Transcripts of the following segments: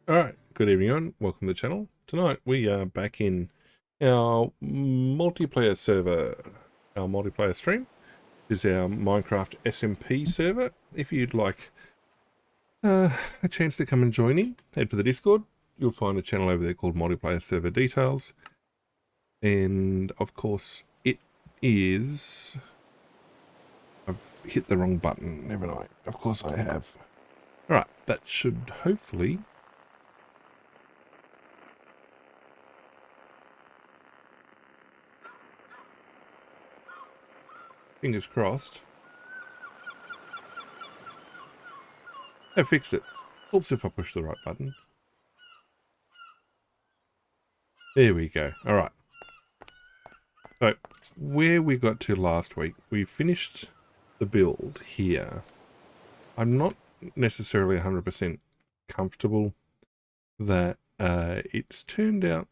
Alright, good evening everyone, welcome to the channel. Tonight we are back in our multiplayer server, our multiplayer stream. This is our Minecraft SMP server. If you'd like a chance to come and join in, head for the Discord. You'll find a channel over there called Multiplayer Server Details. And of course it is... I've hit the wrong button, haven't I? Of course I have. Alright, that should hopefully... Fingers crossed. I fixed it. Oops, if I push the right button. There we go. Alright. So, where we got to last week, we finished the build here. I'm not necessarily 100% comfortable that it's turned out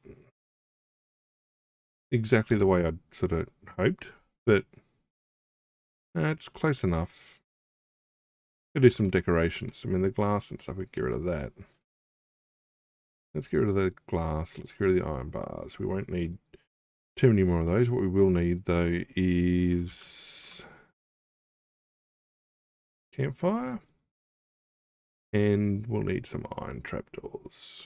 exactly the way I'd sort of hoped, but it's close enough. We'll do some decorations. I mean, the glass and stuff, we get rid of that. Let's get rid of the glass. Let's get rid of the iron bars. We won't need too many more of those. What we will need, though, is campfire. And we'll need some iron trapdoors.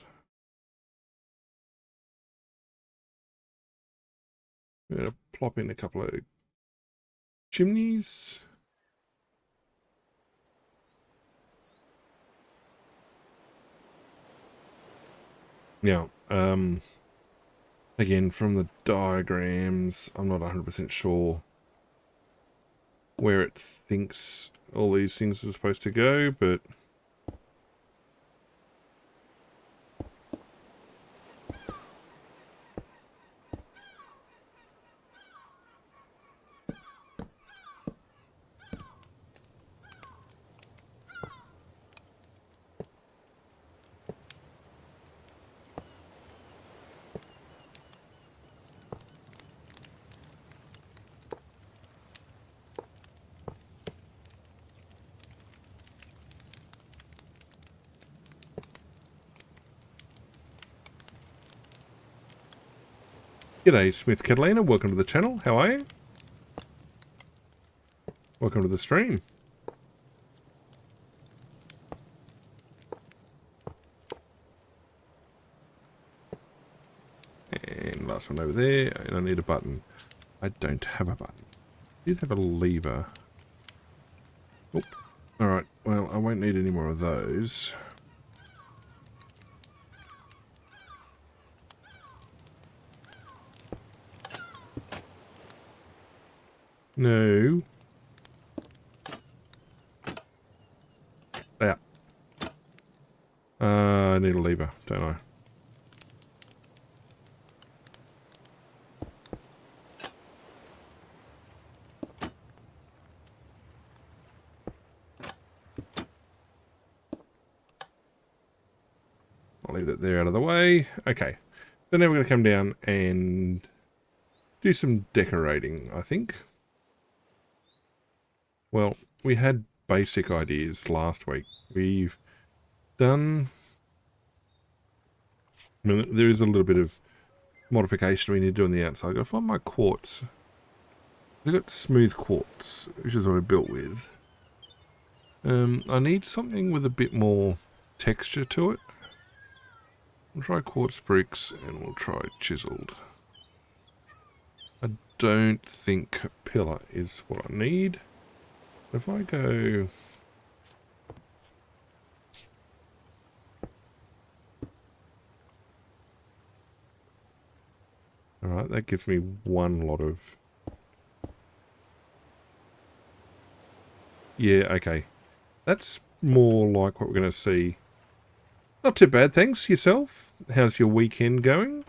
I'm going to plop in a couple of chimneys. Now, again, from the diagrams, I'm not 100% sure where it thinks all these things are supposed to go, but g'day, Smith Catalina. Welcome to the channel. How are you? Welcome to the stream. And last one over there. And I need a button. I don't have a button. I did have a lever. Oh, alright. Well, I won't need any more of those. No. There. I need a lever, don't I? I'll leave that there out of the way. Okay. So now we're going to come down and do some decorating, I think. Well, we had basic ideas last week. We've done... I mean, there is a little bit of modification we need to do on the outside. I've got to find my quartz. I've got smooth quartz, which is what I built with. I need something with a bit more texture to it. We'll try quartz bricks and we'll try chiseled. I don't think pillar is what I need. If I go... Alright, that gives me one lot of... Yeah, okay. That's more like what we're going to see. Not too bad, thanks. Yourself? How's your weekend going?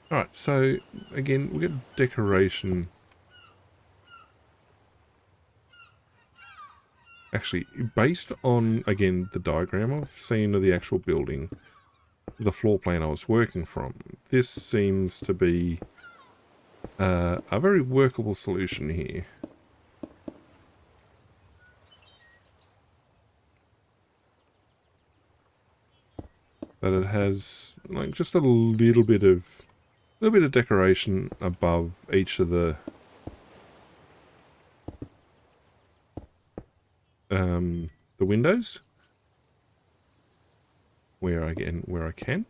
Alright, so again, we get decoration. Actually, based on, again, the diagram I've seen of the actual building, the floor plan I was working from, this seems to be a very workable solution here. that it has like just a little bit of decoration above each of the windows where I can.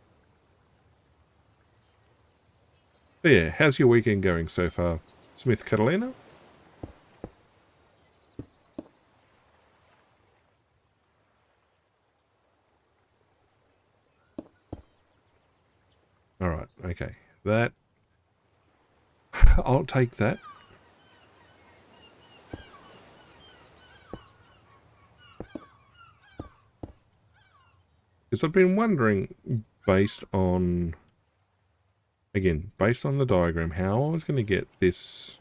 But yeah, how's your weekend going so far, Smith Catalina? All right, okay, that I'll take that. Because I've been wondering, based on the diagram, how I was going to get this.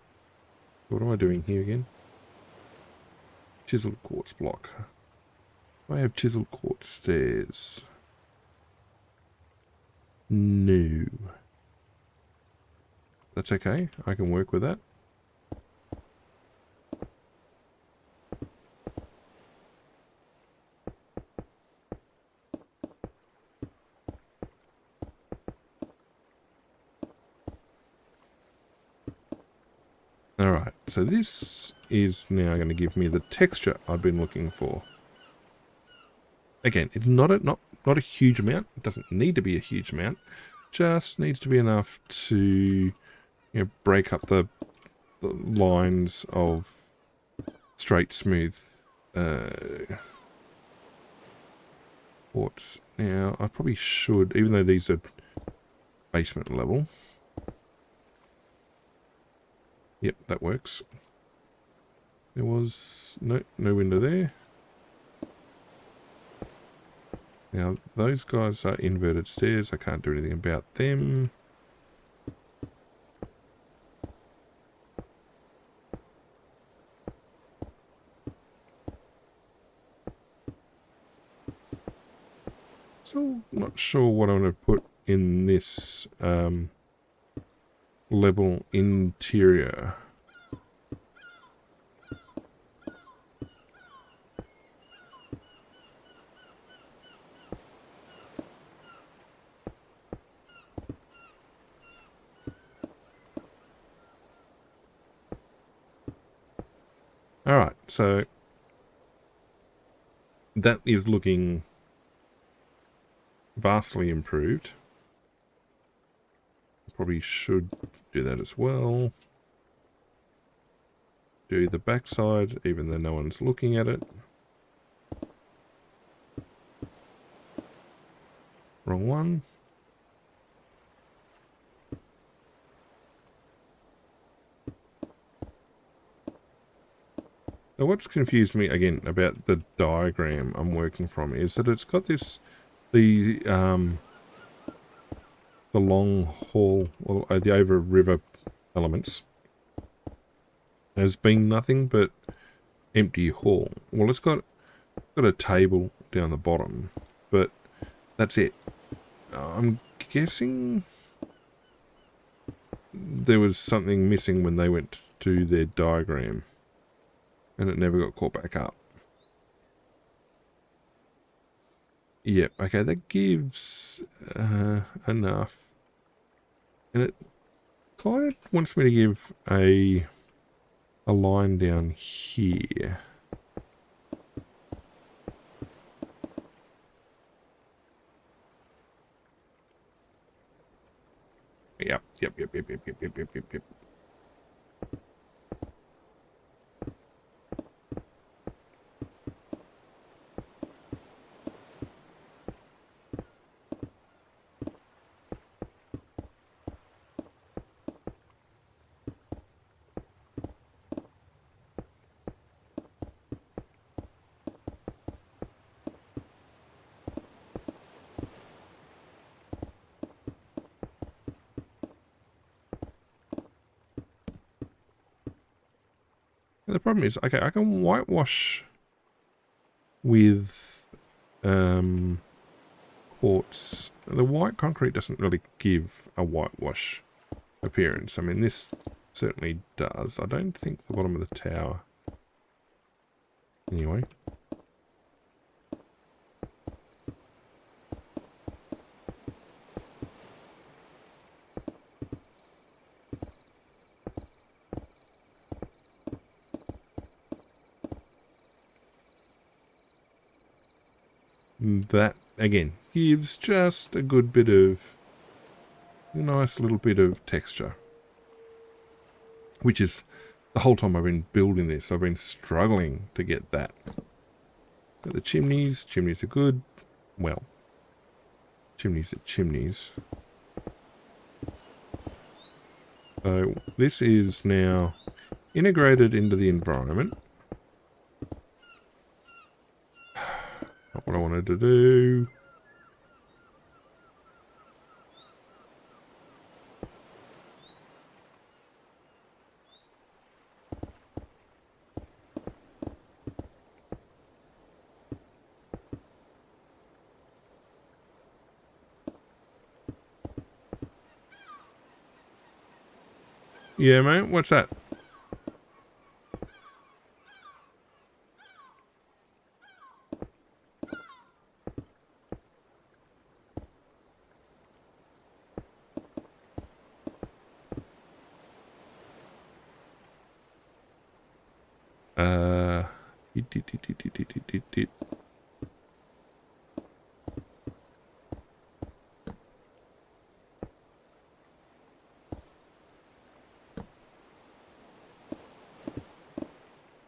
What am I doing here again? Chiseled quartz block. Do I have chiseled quartz stairs? No. That's okay. I can work with that. Alright, so this is now going to give me the texture I've been looking for. Again, it's not a huge amount. It doesn't need to be a huge amount. Just needs to be enough to break up the lines of straight, smooth quartz. Now, I probably should, even though these are basement level. Yep, that works. There was no window there. Now, those guys are inverted stairs. I can't do anything about them. Still not sure what I'm going to put in this level interior. Alright, so that is looking vastly improved. Probably should do that as well. Do the backside, even though no one's looking at it. Wrong one. Now what's confused me again about the diagram I'm working from is that it's got this, the long haul, or the over river elements as being nothing but empty haul. Well, it's got a table down the bottom, but that's it. I'm guessing there was something missing when they went to their diagram, and it never got caught back up. Yep, okay, that gives enough. And it kind of wants me to give a line down here. Yep. The problem is, okay, I can whitewash with quartz. The white concrete doesn't really give a whitewash appearance. I mean, this certainly does. I don't think the bottom of the tower. Anyway. that, again, gives just a good bit of, a nice little bit of texture. Which is, the whole time I've been building this, I've been struggling to get that. But the chimneys are good. Well, chimneys are chimneys. So this is now integrated into the environment. Not what I wanted to do. Yeah, mate, what's that?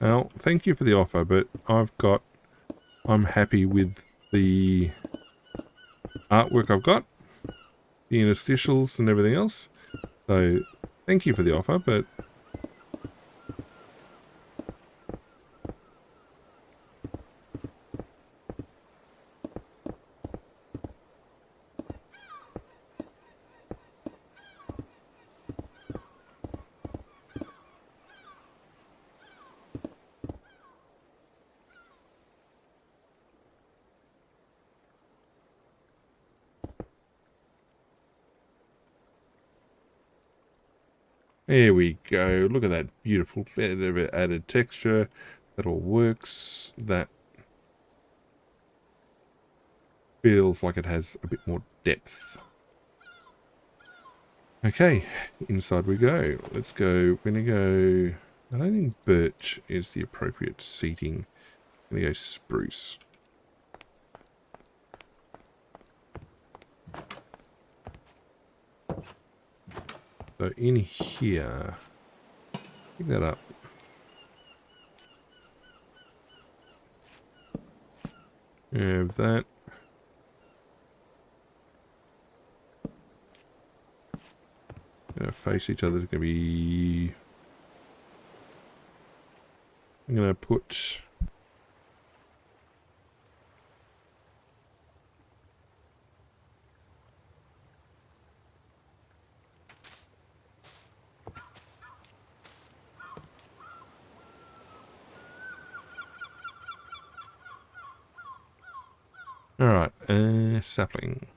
Well, thank you for the offer, but I'm happy with the artwork I've got, the interstitials and everything else. So, thank you for the offer, but there we go. Look at that beautiful bit of added texture. That all works. That feels like it has a bit more depth. Okay, inside we go. Let's go. We're going to go... I don't think birch is the appropriate seating. I'm going to go spruce. So in here, pick that up. Have that. Gonna face each other. It's gonna be. I'm gonna put. Alright, sapling.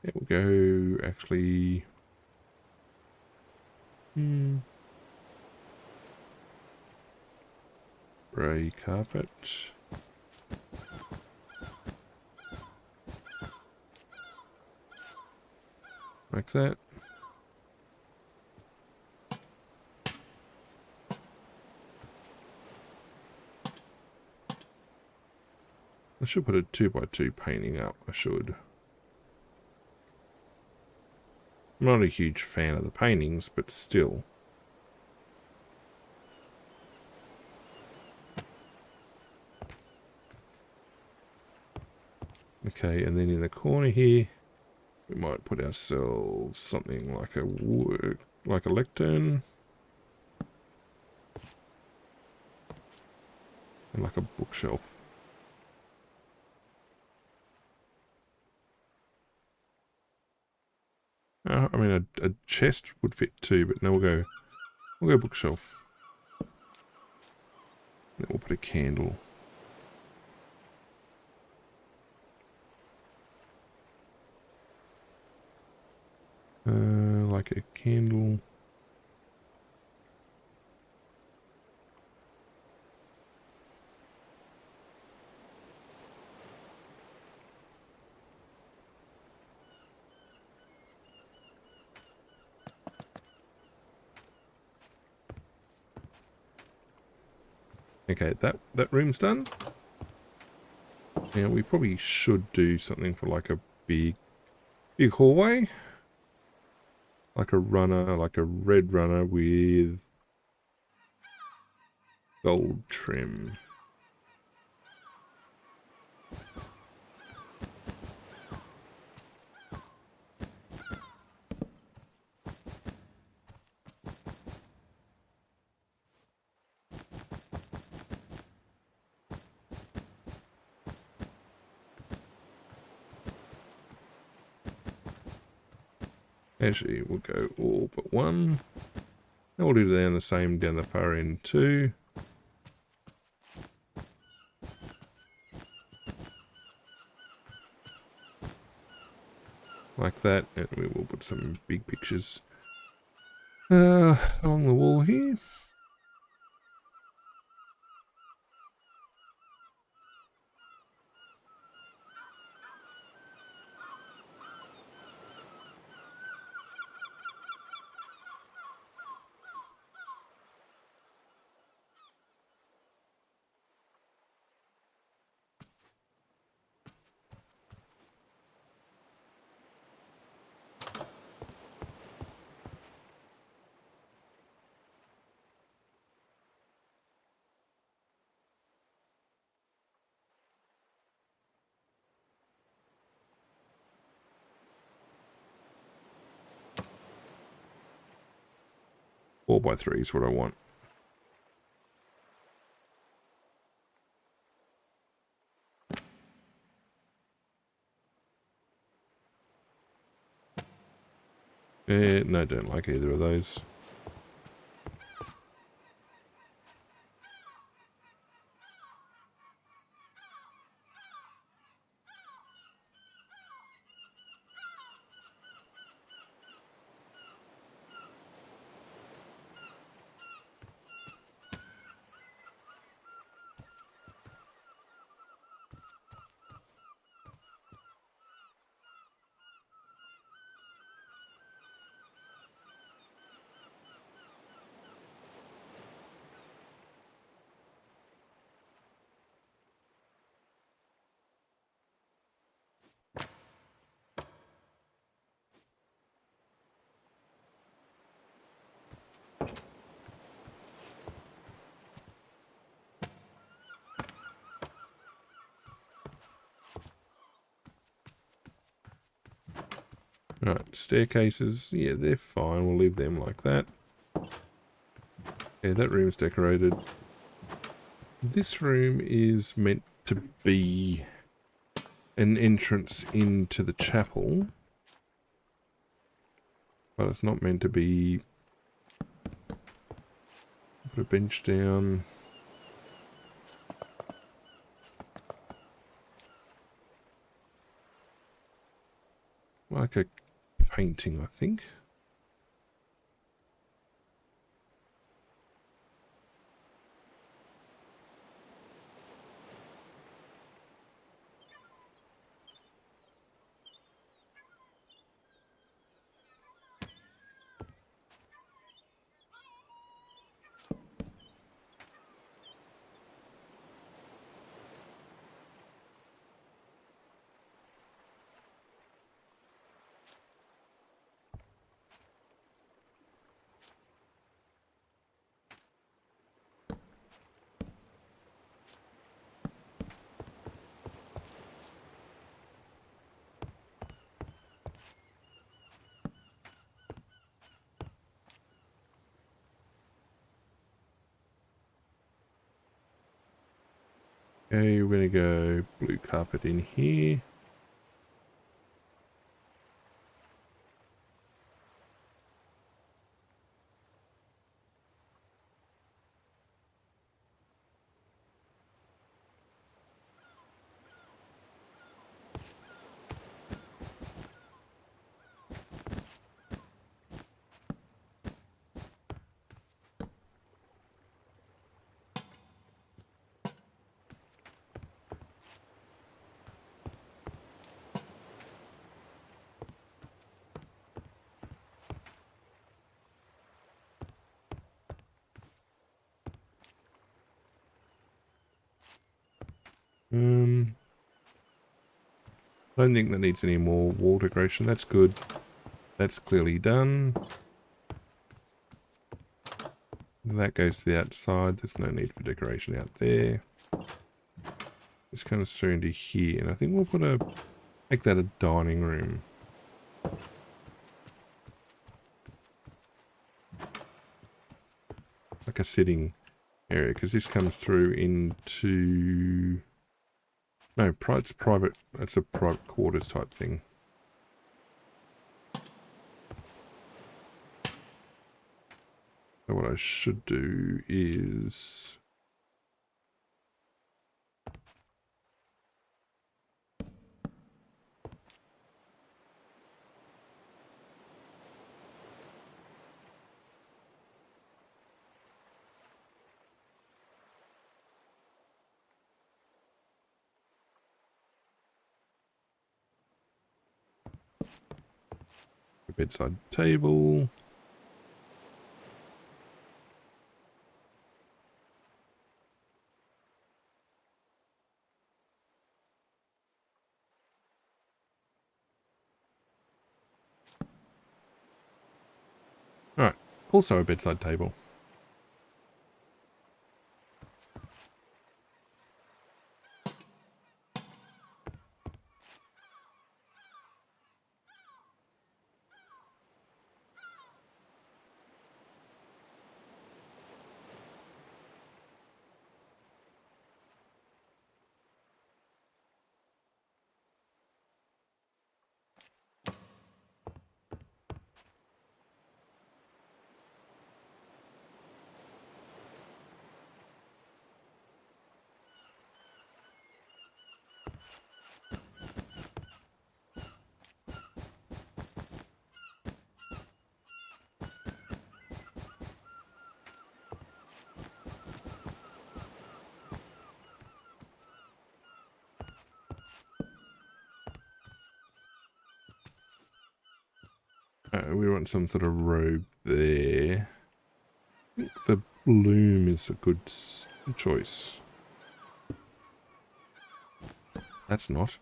There we go, actually. Grey carpet. Like that. I should put a 2x2 painting up, I should. I'm not a huge fan of the paintings, but still. Okay, and then in the corner here, we might put ourselves something like a lectern. And like a bookshelf. I mean, a chest would fit too, but no, we'll go bookshelf. Then we'll put a candle. Like a candle. Okay, that room's done. Now we probably should do something for like a big hallway. Like a runner, like a red runner with gold trim. Actually, we'll go all but one. And we'll do down the same down the far end too. Like that, and we will put some big pictures along the wall here. Four by three is what I want. No, don't like either of those. Right, staircases, yeah, they're fine. We'll leave them like that. Okay, that room's decorated. This room is meant to be an entrance into the chapel, but it's not meant to be. Put a bench down. Like a painting, I think. Okay, we're going to go blue carpet in here. I don't think that needs any more wall decoration. That's good. That's clearly done. That goes to the outside. There's no need for decoration out there. This comes through into here, and I think we'll make that a dining room. Like a sitting area, because this comes through into... No, it's private. It's a private quarters type thing. So what I should do is... a bedside table. Alright, also a bedside table. We want some sort of robe there. I think the loom is a good choice. That's not.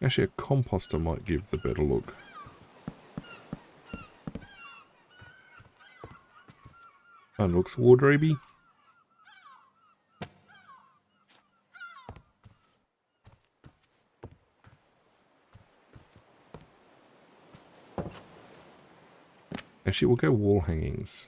Actually, a composter might give the better look. That looks wardrobe-y. Actually, we'll go wall hangings.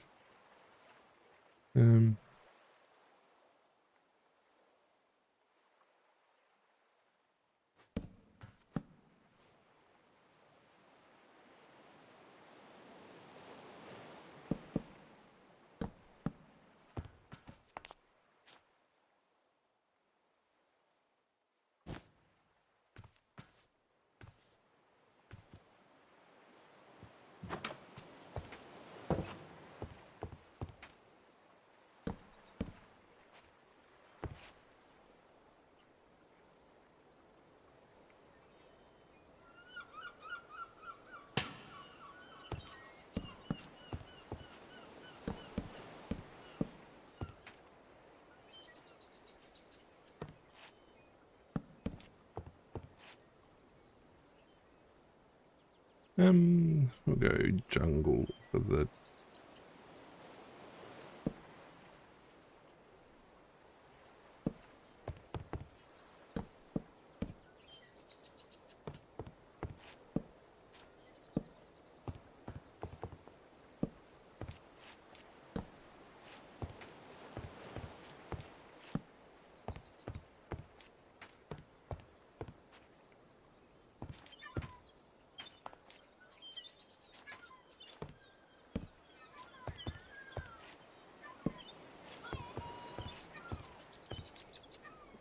We'll go jungle for the...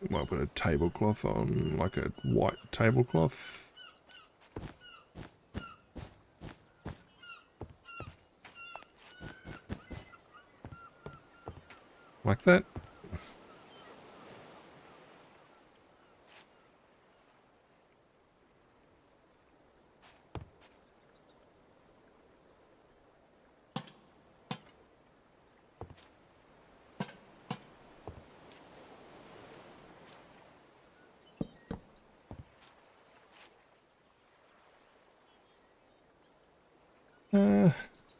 Might put a tablecloth on, like a white tablecloth. Like that.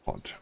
Pot.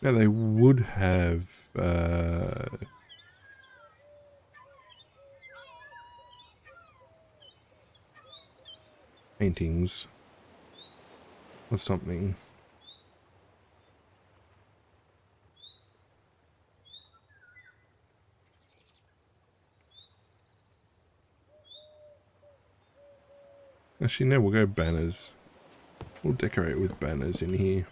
Now they would have paintings or something. Actually, no, we'll go banners. We'll decorate with banners in here.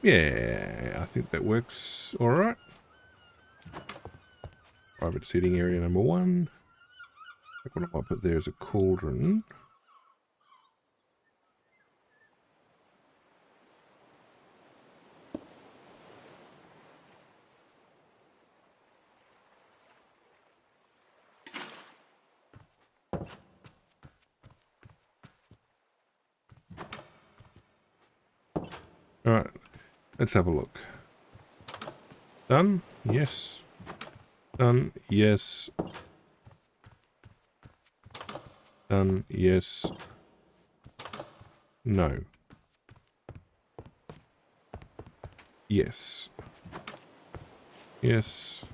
Yeah, I think that works alright. Private seating area number 1. What I might put there is a cauldron. Alright, let's have a look. Done? Yes. Done? Yes. Done? Yes. No. Yes. Yes.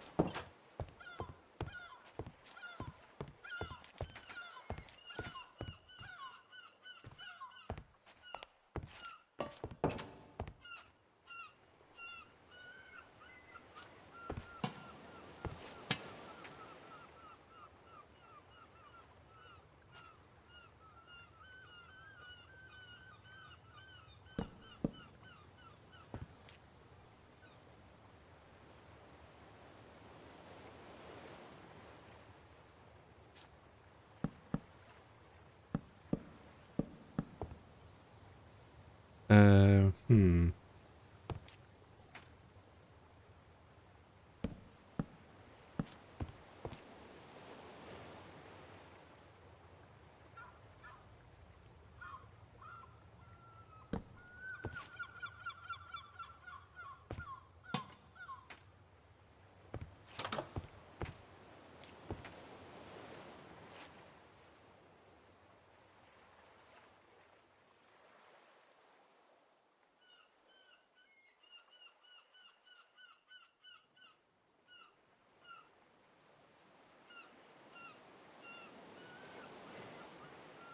Hmm.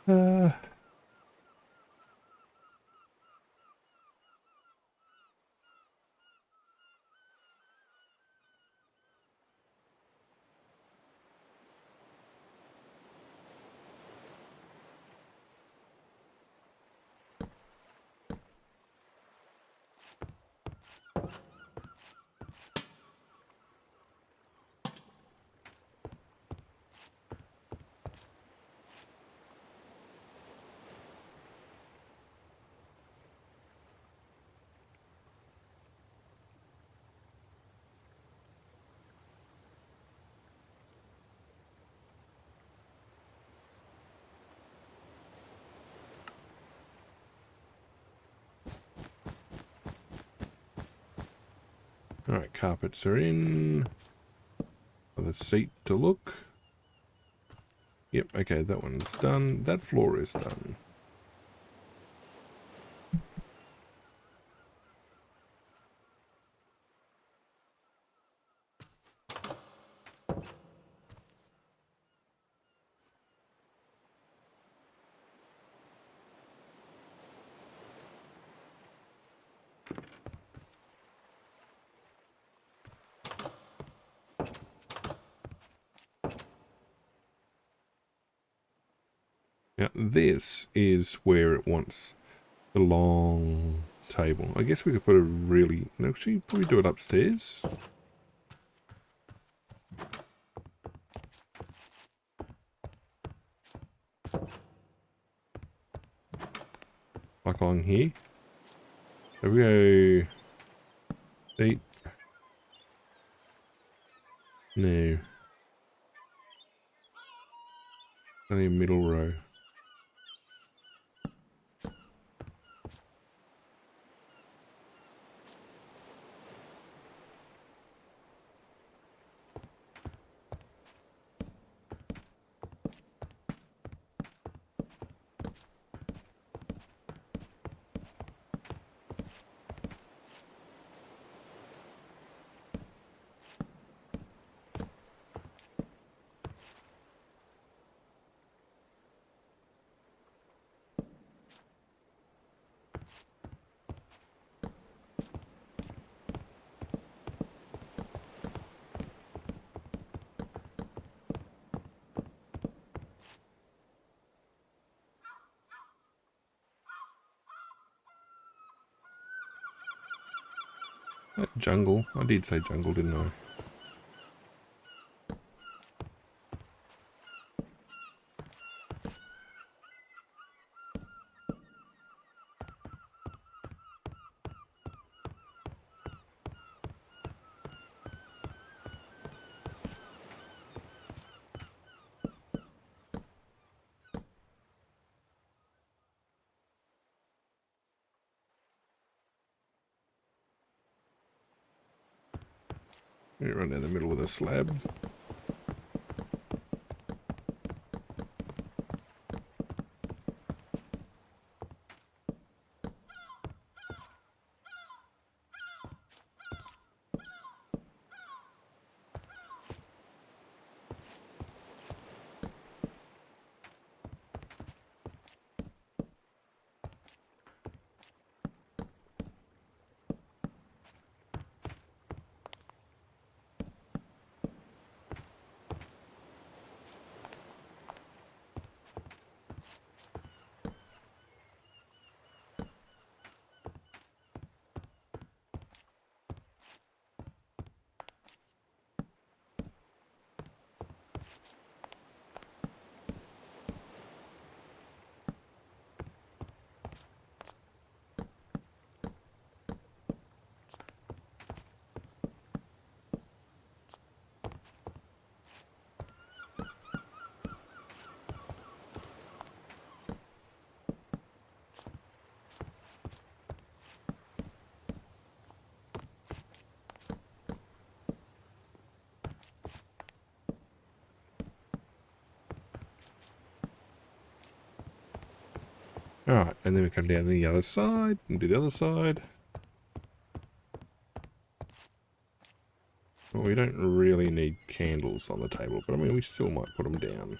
Uh, Alright, carpets are in. The seat to look. Yep, okay, that one's done. That floor is done. Now, this is where it wants the long table. I guess we could put a really... No, actually, probably do it upstairs. Like along here. There we go. Eight. No. Only a middle row. Jungle. I did say jungle, didn't I? Run down the middle with a slab. Alright, and then we come down the other side and do the other side. Well, we don't really need candles on the table, but I mean, we still might put them down.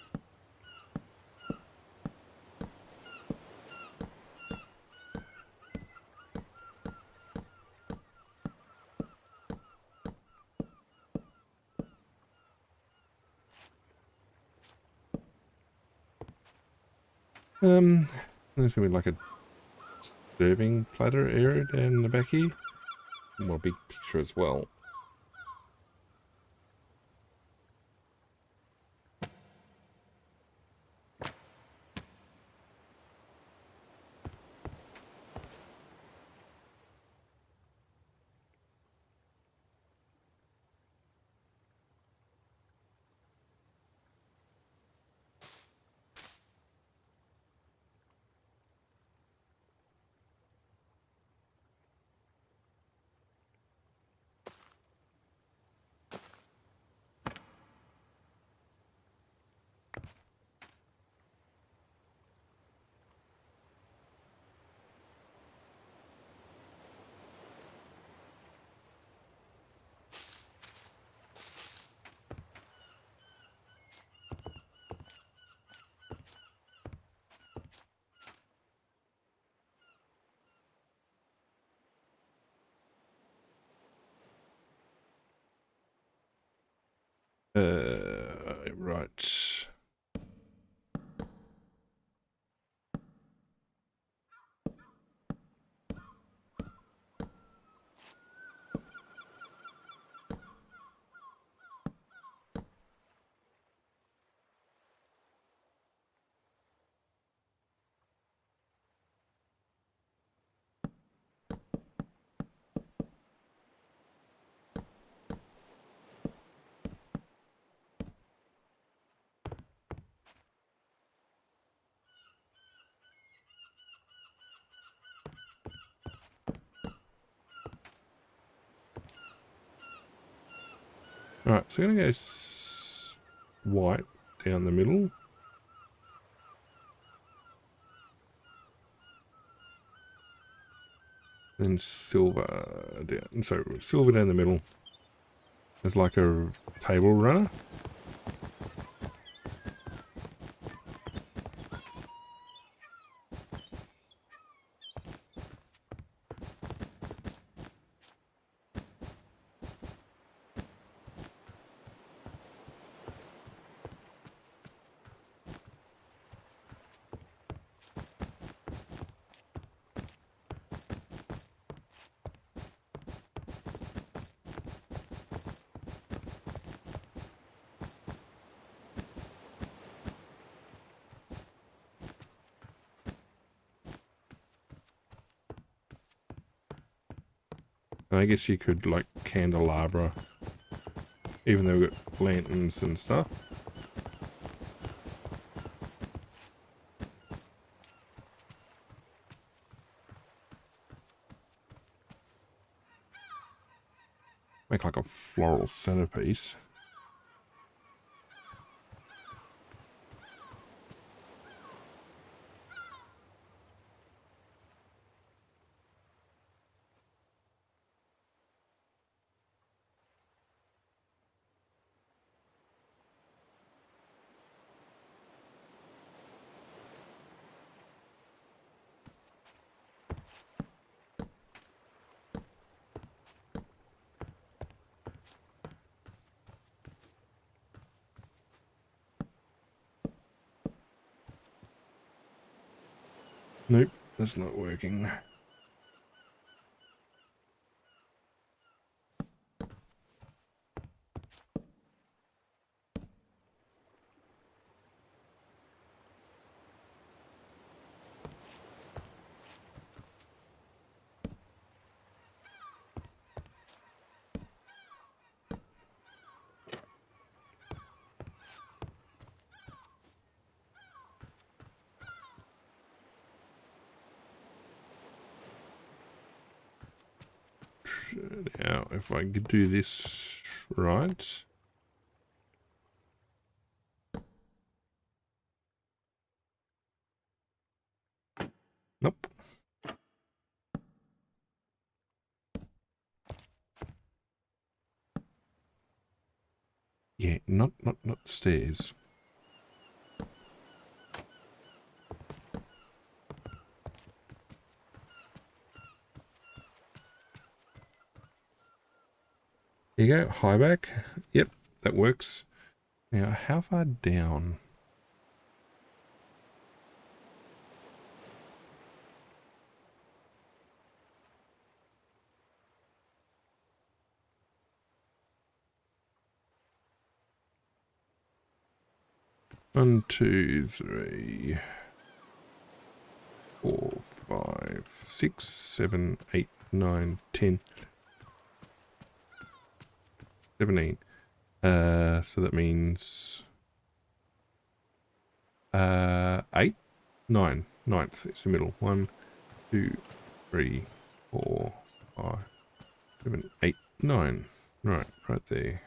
There's gonna be like a serving platter area down the back here. More big picture as well. Right. Alright, so I'm going to go white down the middle. Then silver down. So silver down the middle. There's like a table runner. And I guess you could like candelabra, even though we've got lanterns and stuff. Make like a floral centerpiece. Nope, that's not working. Now, if I could do this right. Nope. Yeah, not stairs. There you go, high back. Yep, that works. Now, how far down? 1, 2, 3, 4, 5, 6, 7, 8, 9, 10, 17. So that means 8, 9. Ninth, it's the middle. 1, 2, 3, 4, 5, 7, 8, 9. Right there.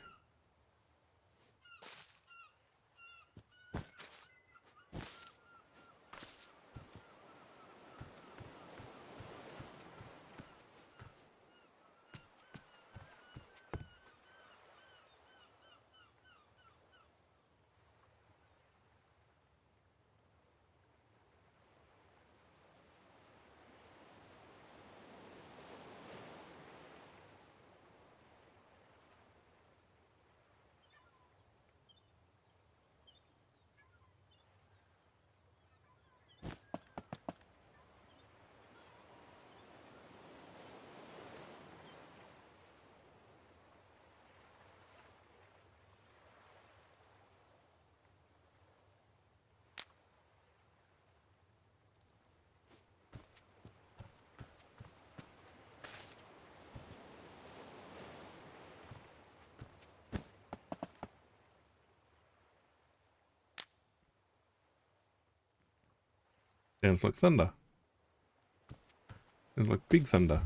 Sounds like thunder. Sounds like big thunder.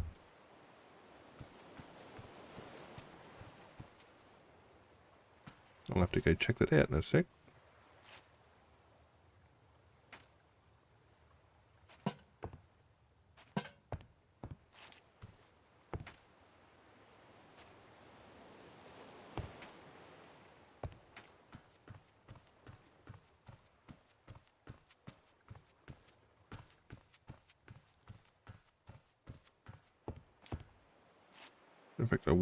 I'll have to go check that out in a sec. In fact, I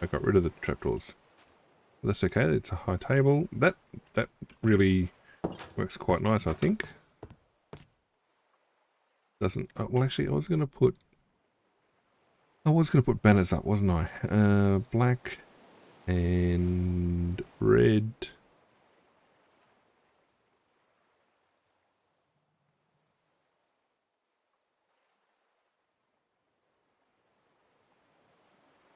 got rid of the trapdoors. That's okay, it's a high table. That really works quite nice, I think. Doesn't, well actually I was going to put banners up, wasn't I? Black and red.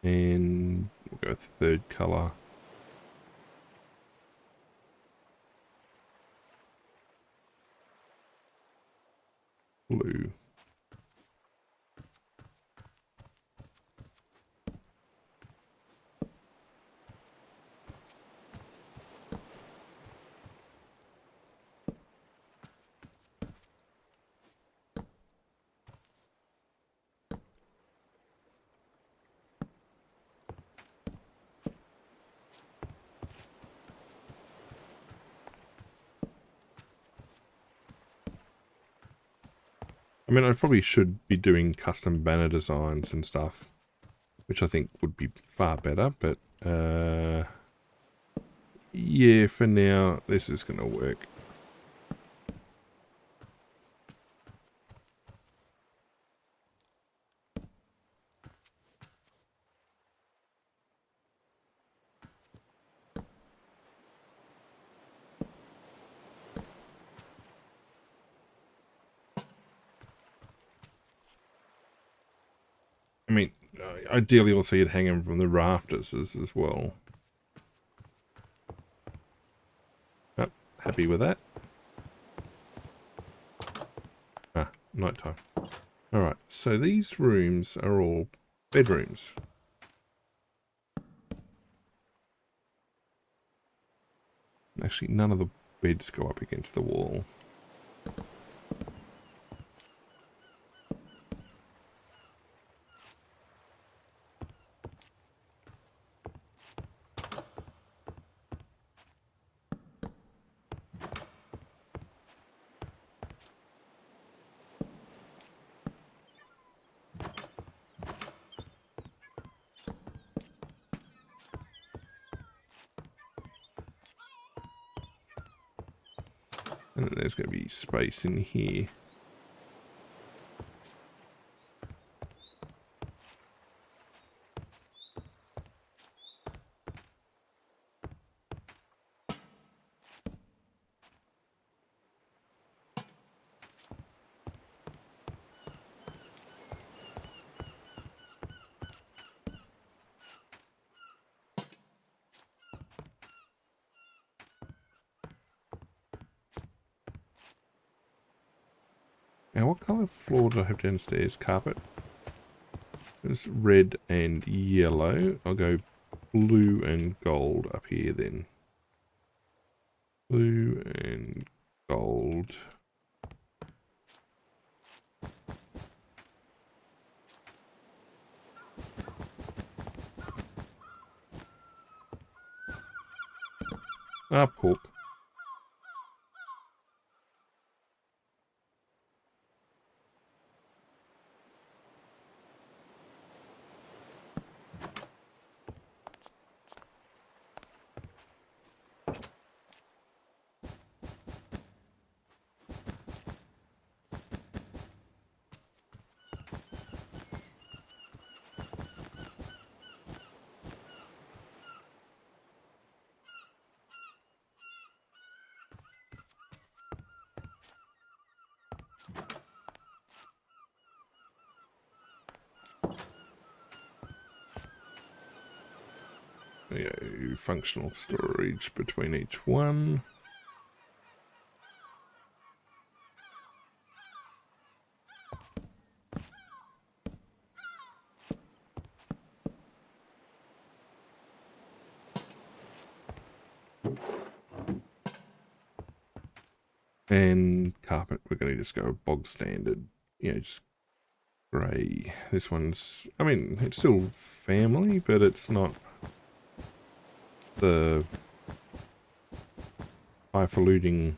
And we'll go with the third colour. Blue. I mean, I probably should be doing custom banner designs and stuff, which I think would be far better, but yeah, for now, this is going to work. I mean, ideally we'll see it hanging from the rafters as well. Oh, happy with that. Ah, nighttime. Alright, so these rooms are all bedrooms. Actually, none of the beds go up against the wall. And then there's going to be space in here. Now, what colour floor do I have downstairs? Carpet. It's red and yellow. I'll go blue and gold up here then. Blue and gold. Ah, pork. There you go, functional storage between each one. And carpet, we're going to just go bog standard, you know, just grey. This one's, I mean, it's still family, but it's not the highfalutin.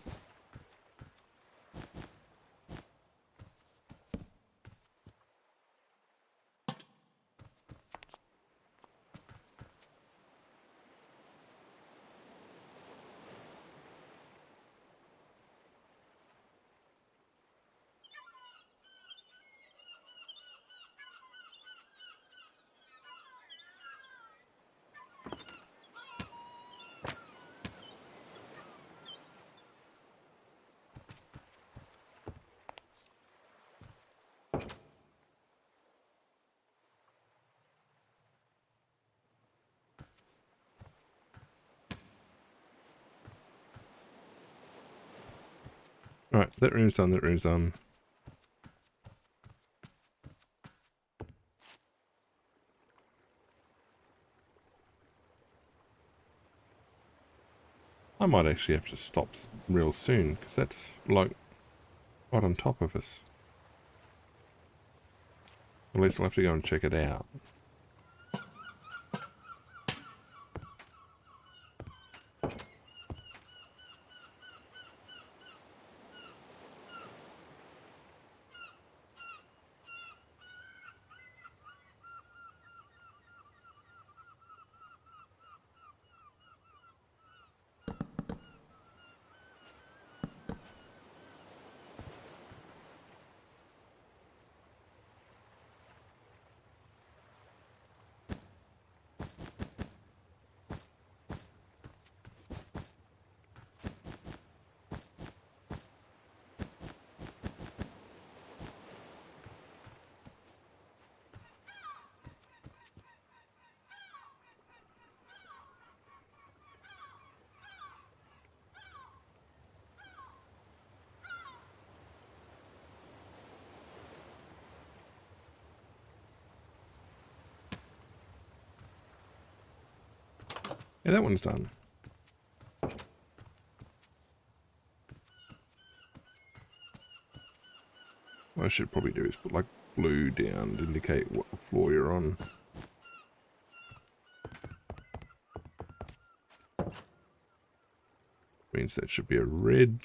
Alright, that room's done, that room's done. I might actually have to stop real soon, because that's, like, right on top of us. At least I'll have to go and check it out. Yeah, that one's done. What I should probably do is put like blue down to indicate what floor you're on. Means that should be a red.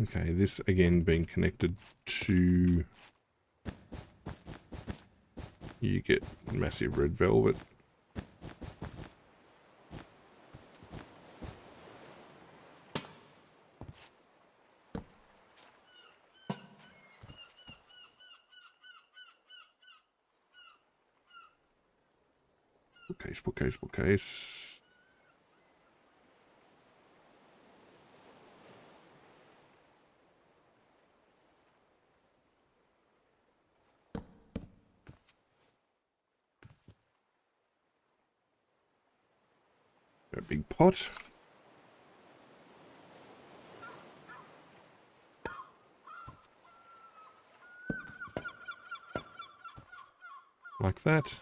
Okay, this again being connected to, you get massive red velvet. Bookcase. A big pot. Like that.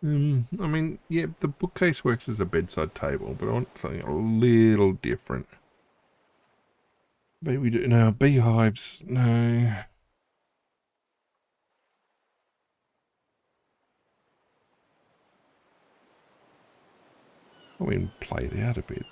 I mean, yeah, the bookcase works as a bedside table, but I want something a little different. Maybe we do, no, beehives, no. I mean, play it out a bit.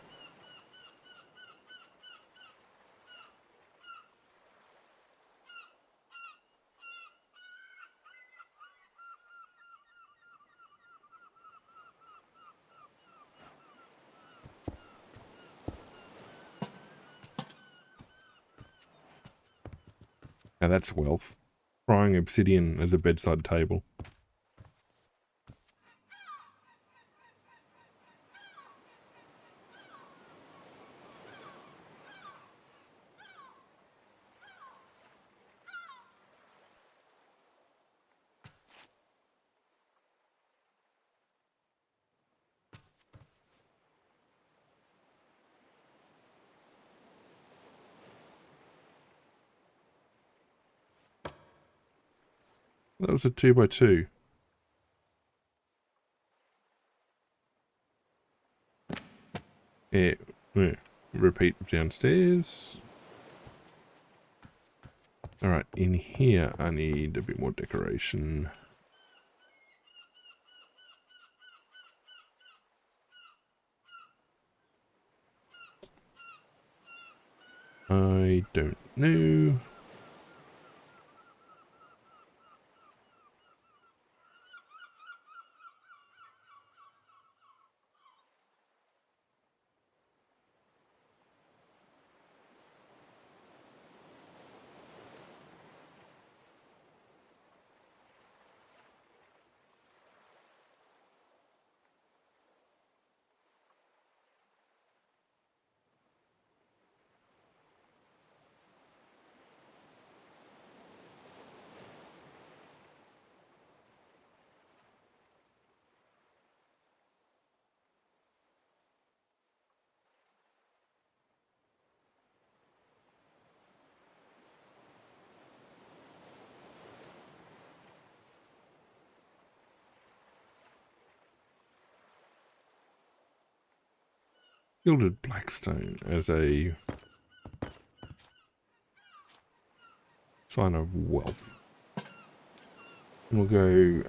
Now that's wealth. Frying obsidian as a bedside table. That was a 2x2. Yeah. Repeat downstairs. Alright, in here I need a bit more decoration. I don't know. Gilded blackstone as a sign of wealth. And we'll go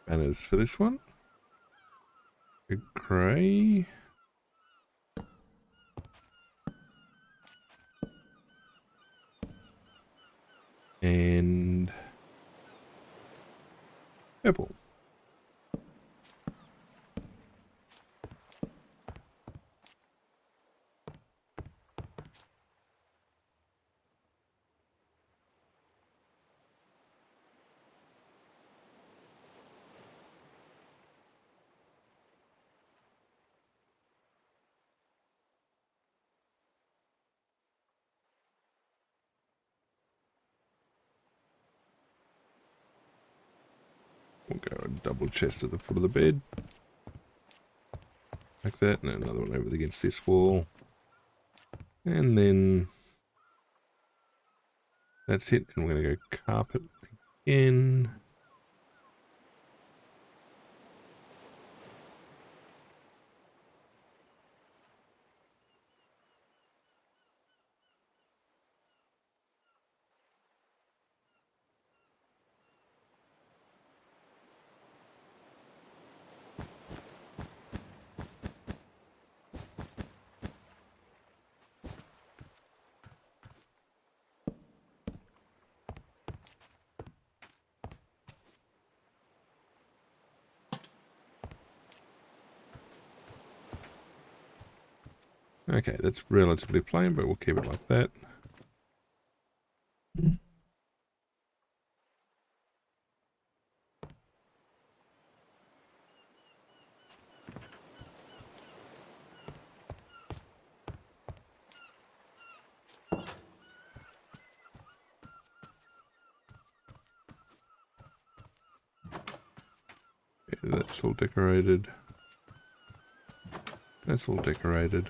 banners for this one. A grey. And purple. We'll go a double chest at the foot of the bed. Like that, and another one over against this wall. And then that's it. And we're going to go carpet again. Okay, that's relatively plain, but we'll keep it like that. That's all decorated. That's all decorated.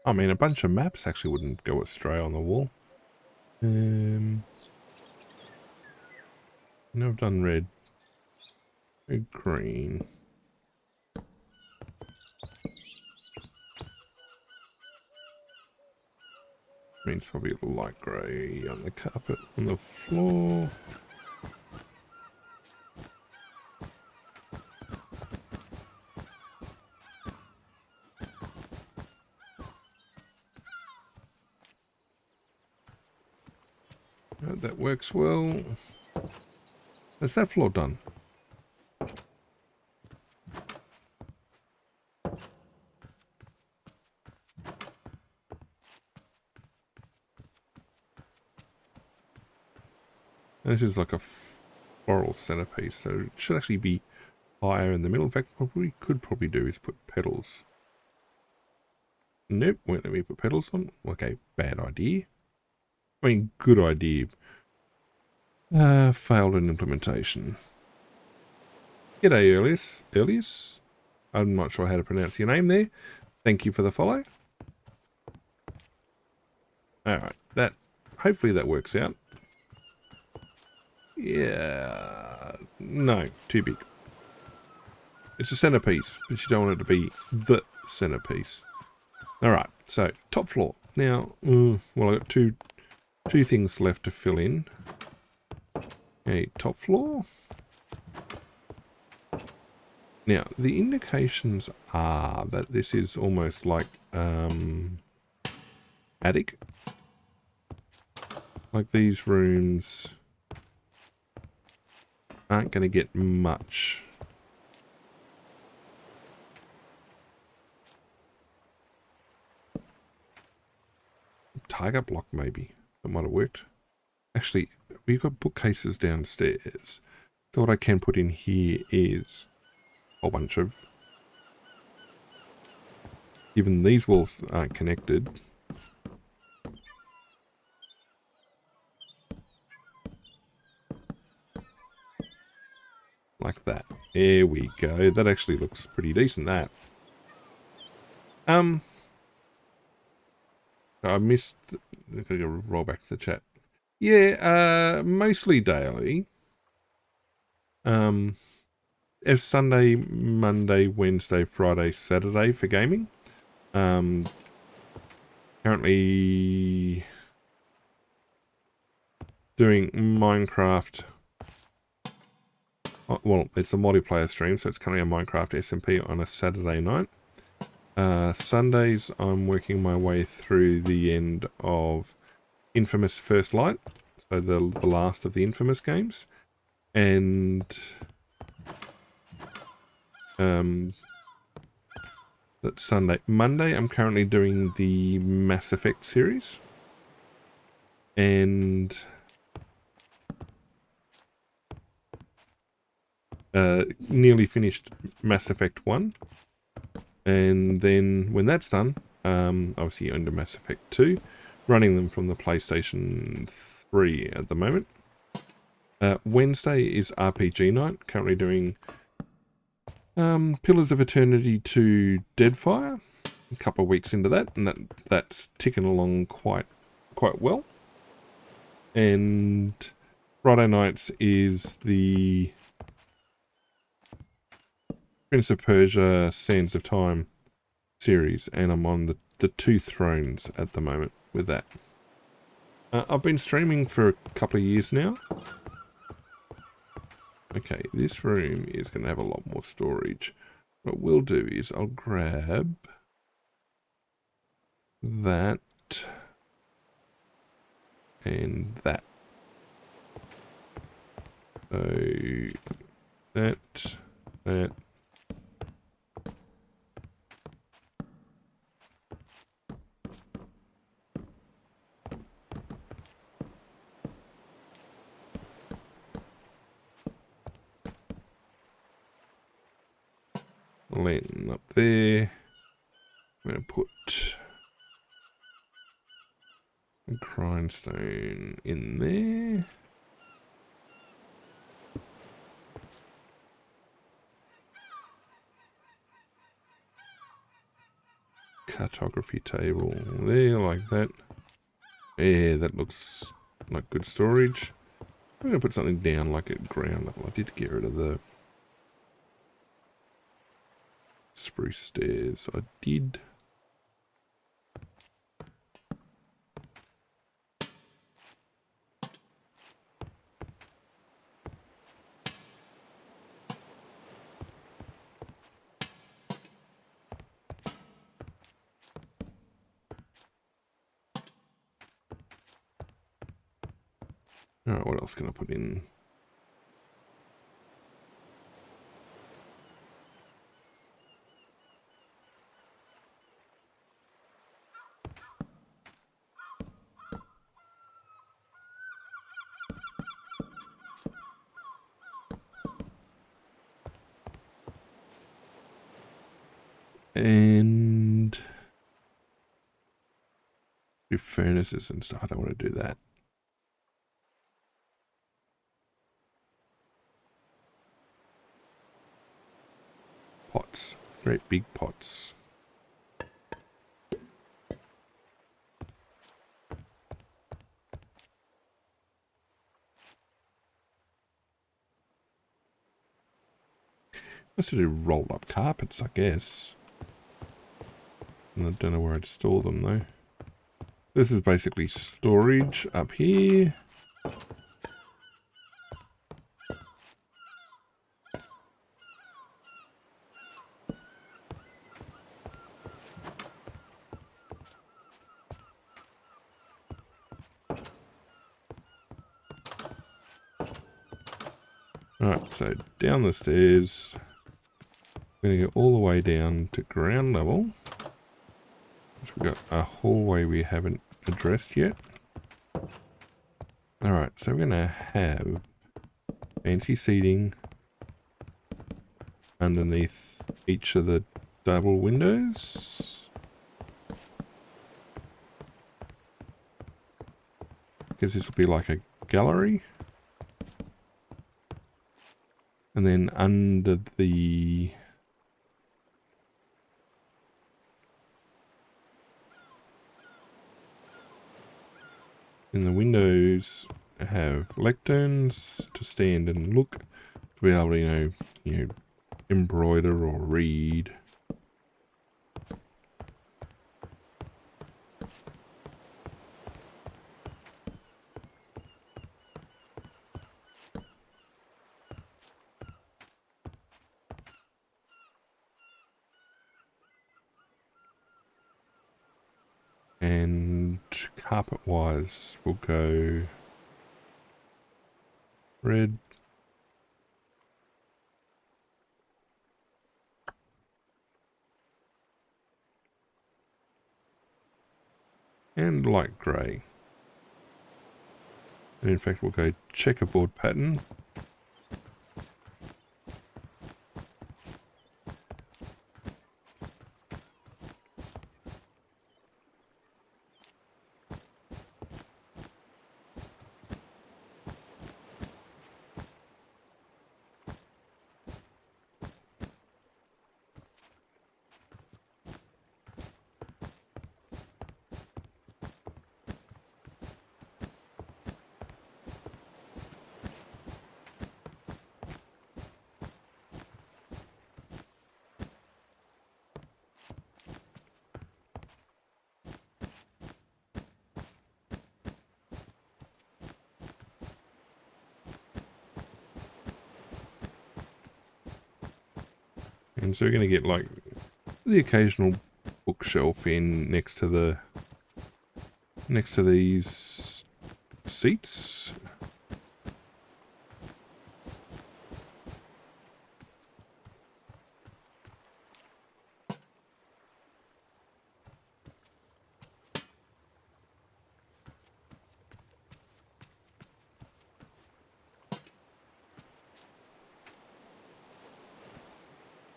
I mean, a bunch of maps actually wouldn't go astray on the wall. No, I've done red. Red, green. Means probably a light grey on the carpet, on the floor. That works well. Is that floor done? This is like a floral centerpiece, so it should actually be higher in the middle. In fact, what we could probably do is put petals. Nope, won't let me put petals on. Okay, bad idea. I mean, good idea. Failed in implementation. G'day, Elias. Elias? I'm not sure how to pronounce your name there. Thank you for the follow. Alright, hopefully that works out. Yeah, no, too big. It's a centerpiece, but you don't want it to be the centerpiece. Alright, so top floor. Now, well, I've got two things left to fill in. A top floor. Now, the indications are that this is almost like attic. Like these rooms aren't going to get much. Tiger block maybe. That might have worked. Actually, we've got bookcases downstairs. So what I can put in here is a whole bunch of... Even these walls aren't connected. Like that. There we go. That actually looks pretty decent, that. I missed... I've got to roll back to the chat. Yeah, mostly daily. It's Sunday, Monday, Wednesday, Friday, Saturday for gaming. Currently doing Minecraft. Well, it's a multiplayer stream, so it's currently a Minecraft SMP on a Saturday night. Sundays, I'm working my way through the end of Infamous First Light, so the last of the Infamous games, and that's Sunday. Monday, I'm currently doing the Mass Effect series, and nearly finished Mass Effect 1. And then when that's done, obviously into Mass Effect 2, running them from the PlayStation 3 at the moment. Wednesday is RPG night, currently doing Pillars of Eternity to Deadfire. A couple of weeks into that, and that's ticking along quite well. And Friday nights is the Prince of Persia Sands of Time series, and I'm on the Two Thrones at the moment with that. I've been streaming for a couple of years now. Okay, this room is going to have a lot more storage. What we'll do is I'll grab that and that. So that. Lantern up there. I'm going to put a grindstone in there. Cartography table there, like that. Yeah, that looks like good storage. I'm going to put something down like at ground level. I did get rid of the spruce stairs. I did. Alright, what else can I put in? And do furnaces and stuff. I don't want to do that. Pots. Great big pots. I should do rolled up carpets, I guess. And I don't know where I'd store them though. This is basically storage up here. Alright, so down the stairs. I'm going to go all the way down to ground level. We've got a hallway we haven't addressed yet. Alright, so we're going to have fancy seating underneath each of the double windows. Because this will be like a gallery. And then under the in the windows have lecterns to stand and look, to be able to, you know, embroider or read. And carpet-wise, we'll go red, and light grey. And in fact, we'll go checkerboard pattern. And so we're going to get like the occasional bookshelf in next to these seats.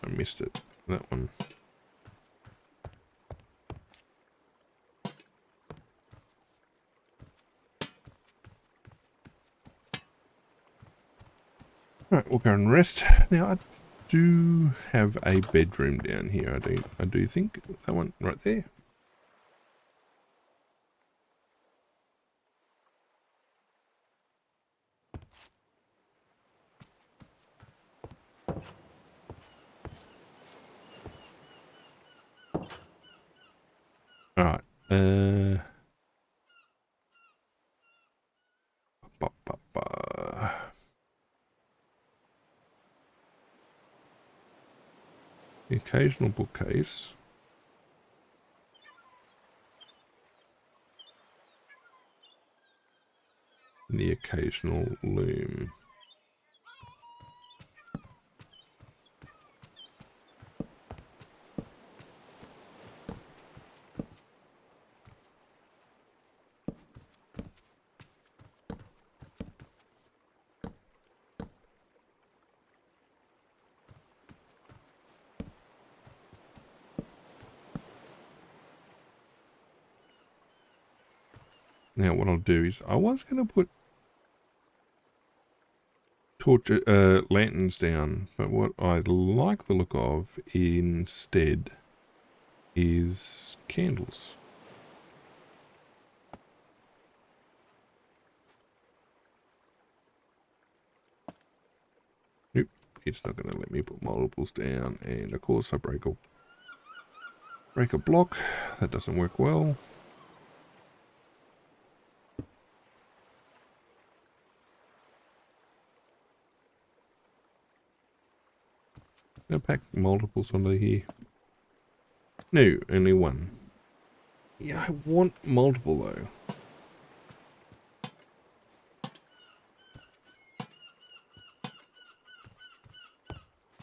I missed it, that one. Alright, we'll go and rest. Now, I do have a bedroom down here, I do think. That one right there. Alright, the occasional bookcase. And the occasional loom. Now what I'll do is, I was going to put lanterns down, but what I like the look of instead is candles. Nope, it's not going to let me put multiples down, and of course I break a block. That doesn't work well. I'll pack multiples onto here. No, only one. Yeah, I want multiple though.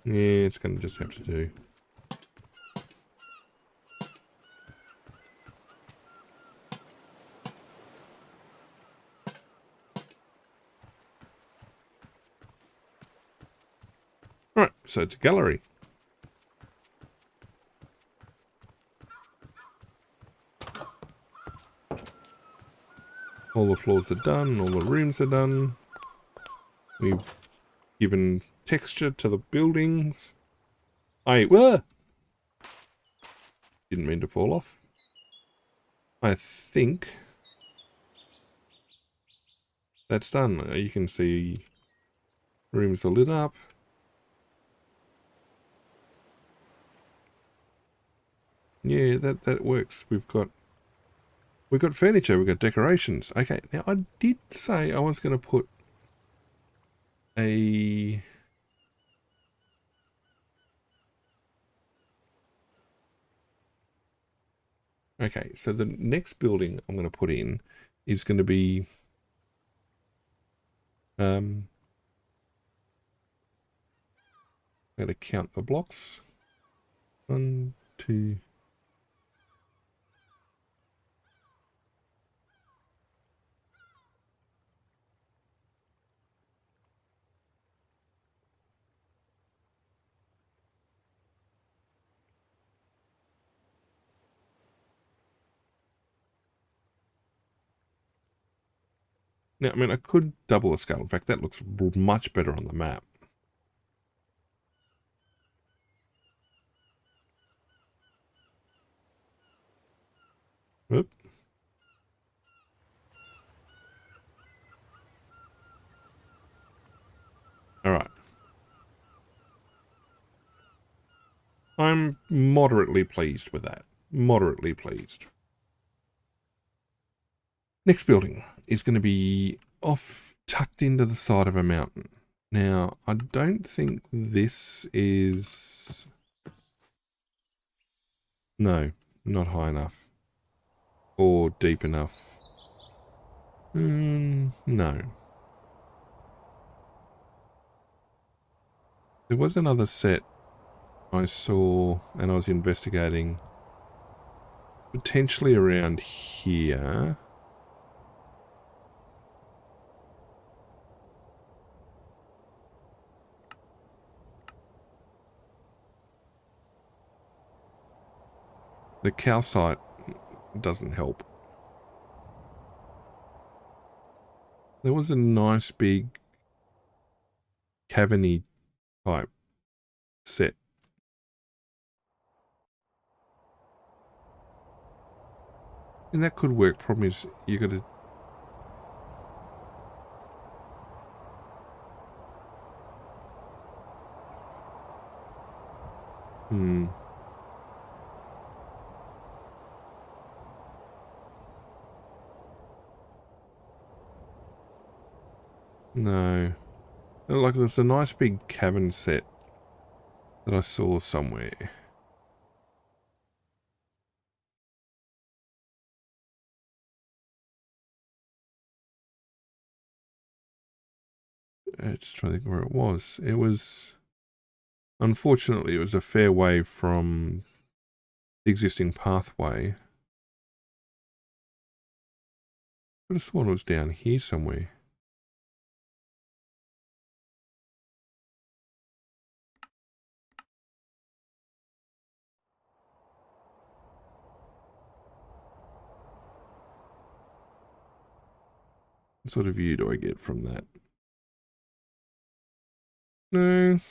Yeah, it's going to just have to do. Alright, so it's a gallery. All the floors are done, all the rooms are done. We've given texture to the buildings. Didn't mean to fall off. I think that's done. You can see rooms are lit up. Yeah, that works. We've got furniture, we've got decorations. Okay, now I did say I was going to put a... Okay, so the next building I'm going to put in is going to be... I'm going to count the blocks. 1, 2... Now, I mean, I could double the scale. In fact, that looks much better on the map. Oop. Alright. I'm moderately pleased with that. Moderately pleased. Next building is going to be tucked into the side of a mountain. Now, I don't think this is No, not high enough. Or deep enough. No. There was another set I saw and I was investigating. Potentially around here. The calcite doesn't help. There was a nice big caverny type set. And that could work. Problem is you gotta... No. Like, there's a nice big cavern set that I saw somewhere. Just trying to think where it was. It was... Unfortunately, it was a fair way from the existing pathway. I could have sworn it was down here somewhere. What sort of view do I get from that? No.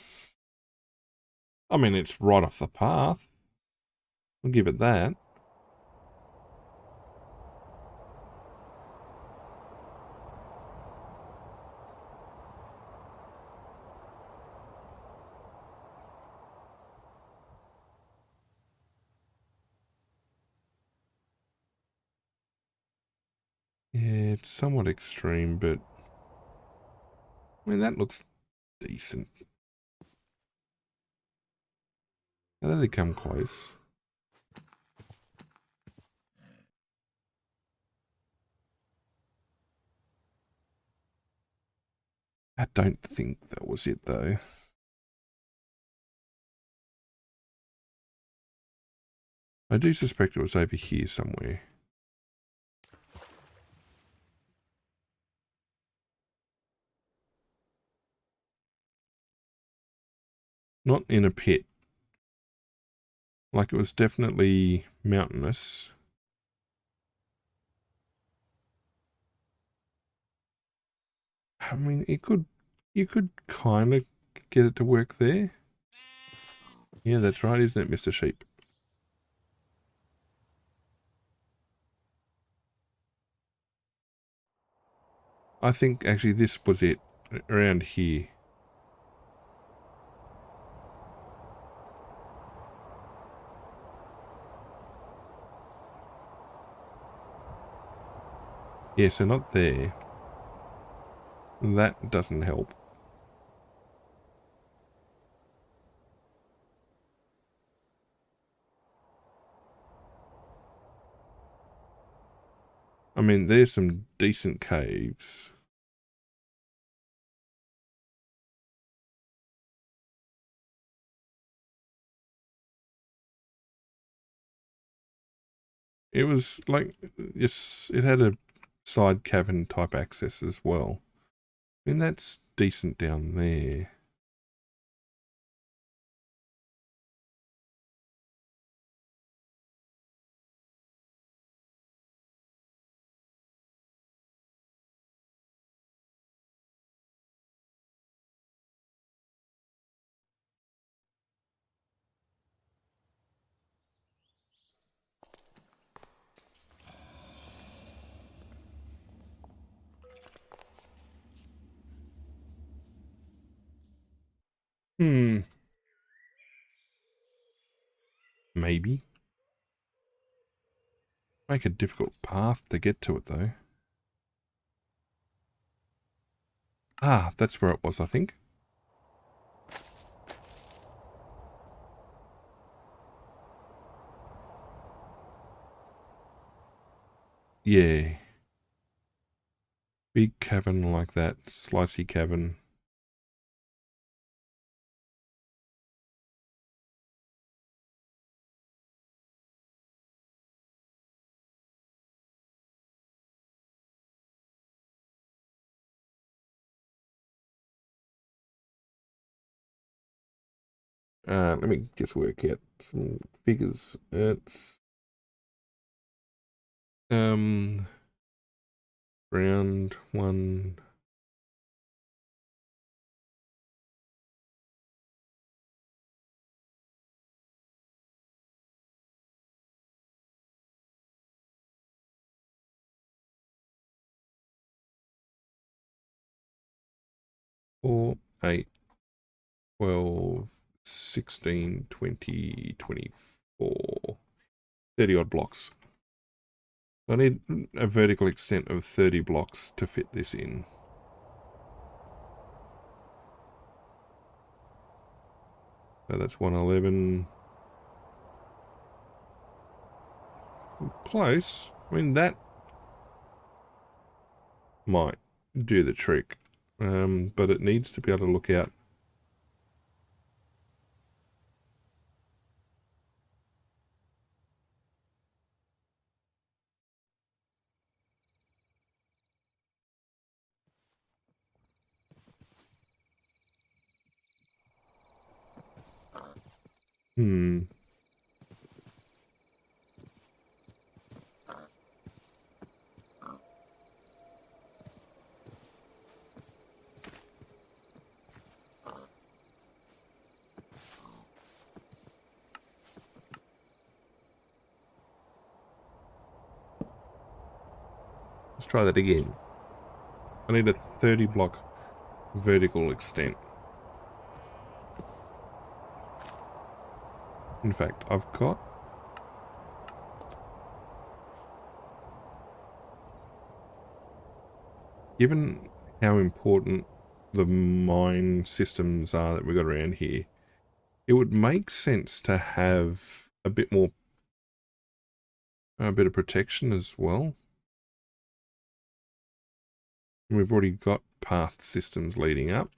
I mean, it's right off the path. I'll give it that. Yeah, it's somewhat extreme, but... I mean, that looks decent. Now that did come close. I don't think that was it, though. I do suspect it was over here somewhere. Not in a pit. Like, it was definitely mountainous. I mean, you could kind of get it to work there. Yeah, that's right, isn't it, Mr. Sheep? I think actually this was it, around here. Yeah, so not there. That doesn't help. I mean, there's some decent caves. It was like, yes, it had a side cavern type access as well. I mean, that's decent down there. Maybe. Make a difficult path to get to it, though. Ah, that's where it was, I think. yeah. Big cavern like that, slicey cavern. Let me just work out some figures. It's round one. Four, 8, 12, 16, 20, 24, 30 odd blocks. I need a vertical extent of 30 blocks to fit this in. So that's 111. Close. I mean, that might do the trick. But it needs to be able to look out. Let's try that again. I need a 30 block vertical extent. In fact, I've got given how important the mine systems are that we've got around here, it would make sense to have a bit of protection as well. We've already got path systems leading up.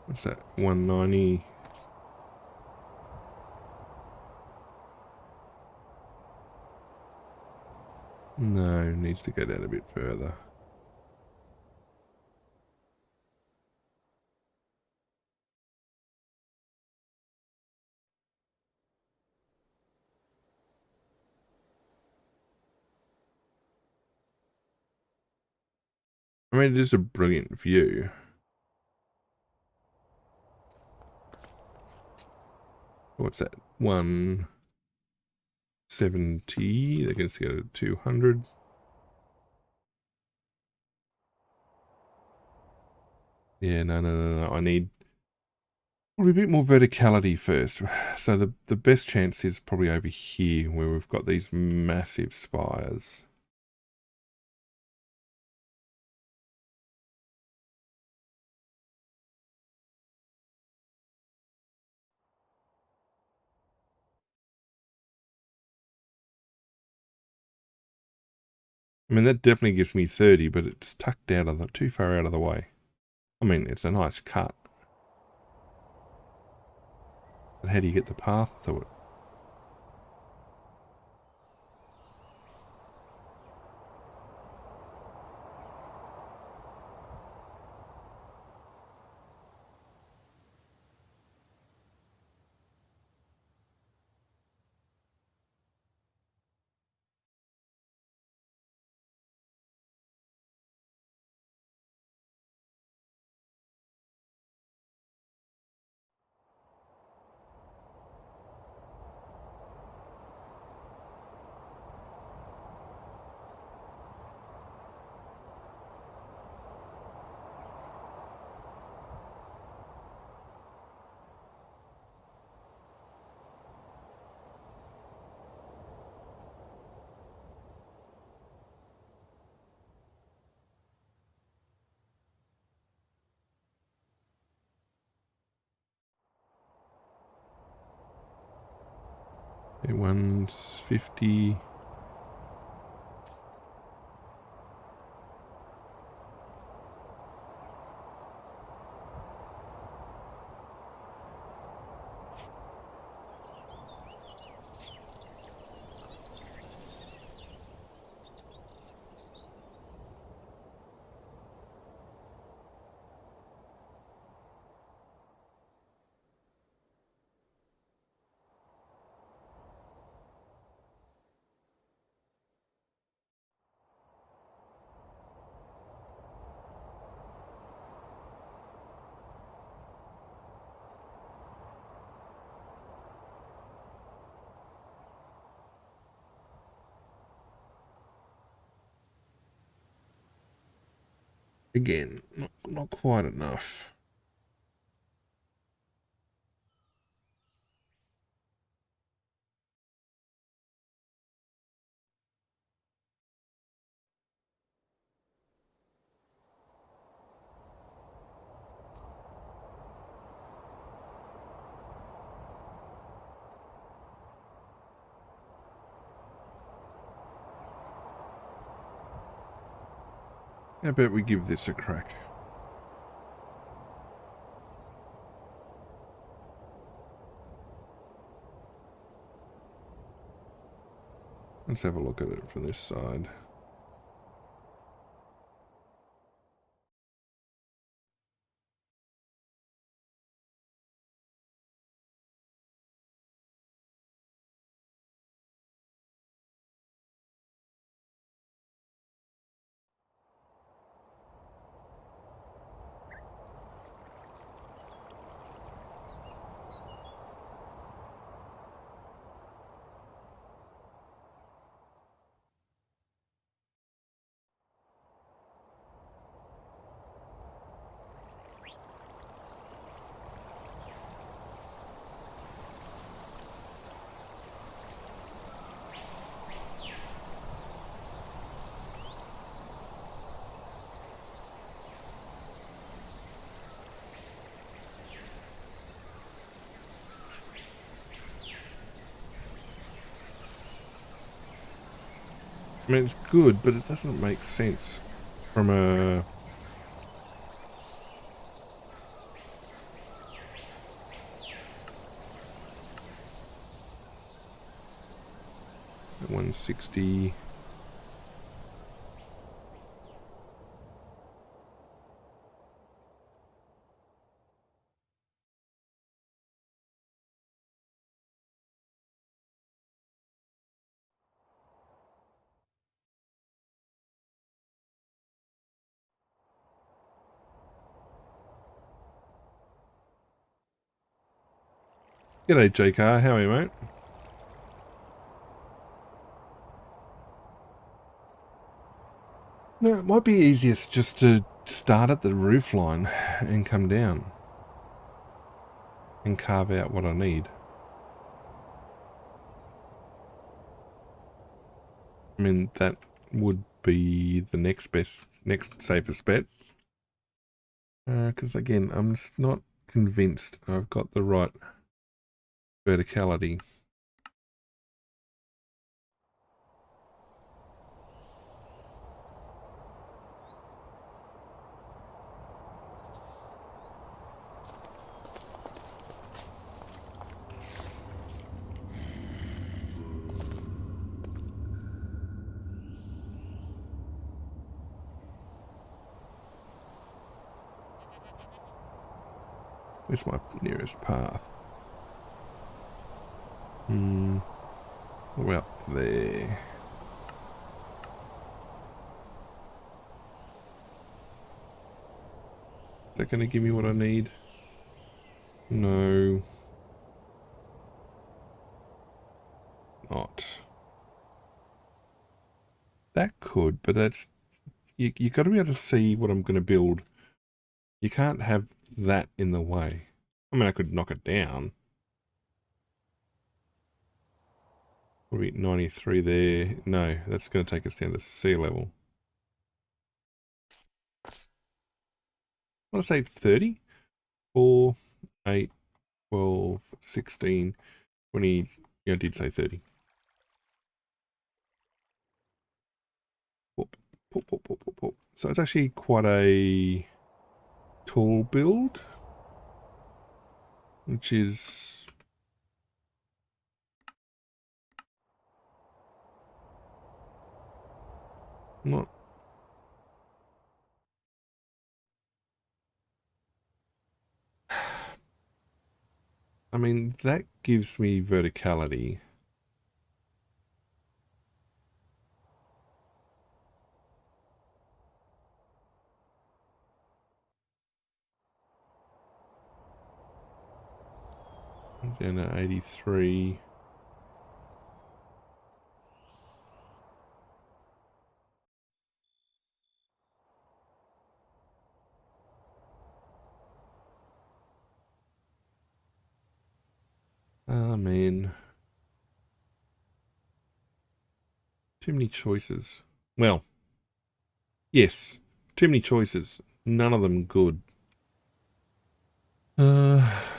What's that? 190. No, needs to go down a bit further. I mean, it is a brilliant view. What's that? 170. They're going to go to 200. Yeah, no. I need probably a bit more verticality first. So the best chance is probably over here where we've got these massive spires. I mean, that definitely gives me 30, but it's tucked out of too far out of the way. I mean, it's a nice cut. But how do you get the path to it? one's 50. Again, not quite enough. How about we give this a crack? Let's have a look at it from this side. I mean, it's good, but it doesn't make sense from a... at 160. G'day, JK. How are you, mate? No, it might be easiest just to start at the roof line and come down and carve out what I need. I mean, that would be the next safest bet. Because again, I'm just not convinced I've got the right verticality. Where's my nearest path? Well, there. Is that going to give me what I need? No. Not. That could, but that's... You got to be able to see what I'm going to build. You can't have that in the way. I mean, I could knock it down. What are we, 93 there? No, that's going to take us down to sea level. I want to say 30? 4, 8, 12, 16, 20, Yeah, I did say 30. Whoop, whoop, whoop, whoop, whoop, whoop. So it's actually quite a tall build, which is not. I mean, that gives me verticality. Down to 83. Ah, man. Too many choices. Well, yes, too many choices. None of them good.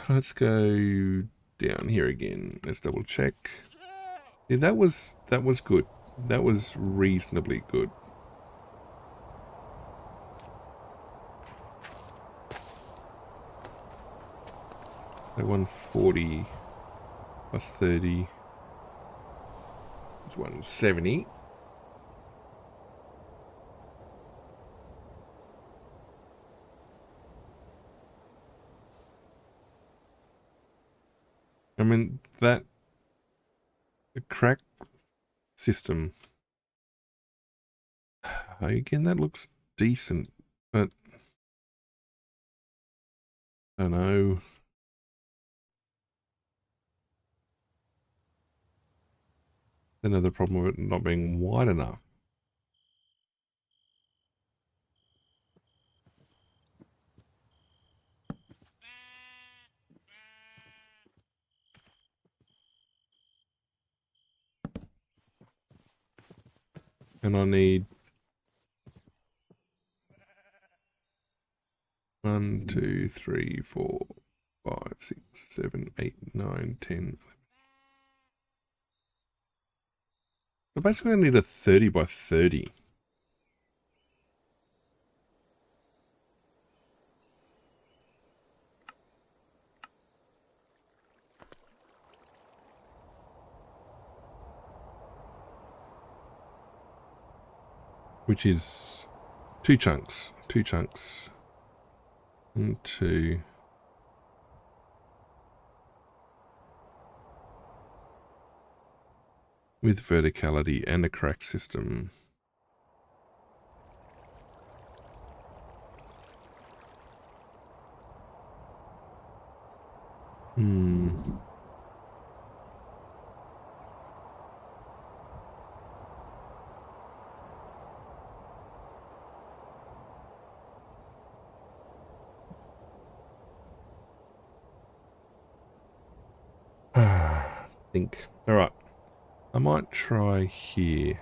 Let's go down here again. Let's double check. Yeah, that was good. That was reasonably good. So 140 plus 30 is 170. I mean, the crack system, again, that looks decent, but I don't know. Another problem with it not being wide enough. And I need 1, 2, 3, 4, 5, 6, 7, 8, 9, 10. So basically I need a 30 by 30. Which is two chunks. 1, 2. With verticality and a crack system. Think. All right. I might try here.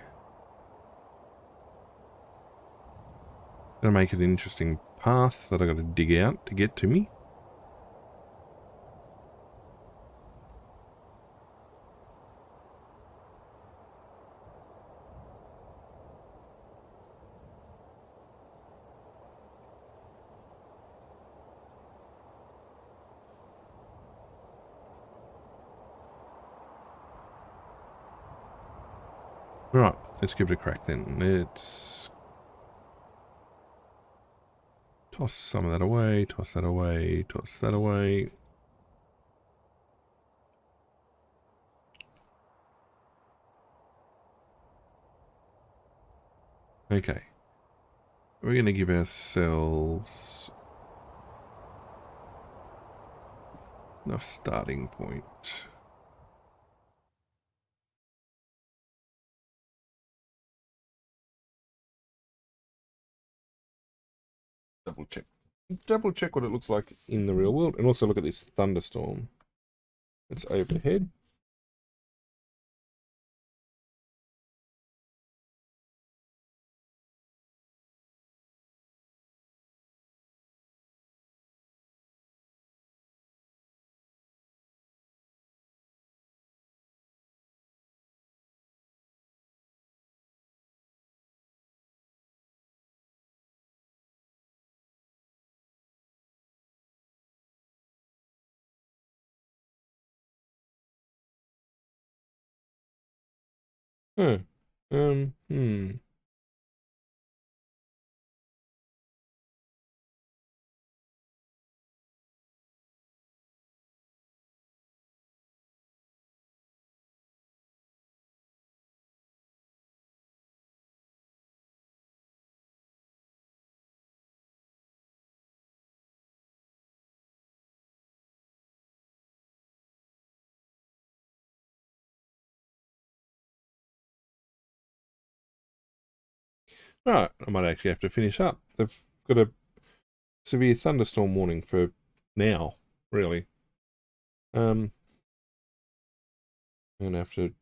Gonna make it an interesting path that I got to dig out to get to me. Right, let's give it a crack then. Let's toss some of that away, toss that away, toss that away. Okay. We're going to give ourselves enough starting point. Double check what it looks like in the real world, and also look at this thunderstorm. It's overhead. Huh. Hmm. Alright, I might actually have to finish up. They've got a severe thunderstorm warning for now, really. I'm gonna have to.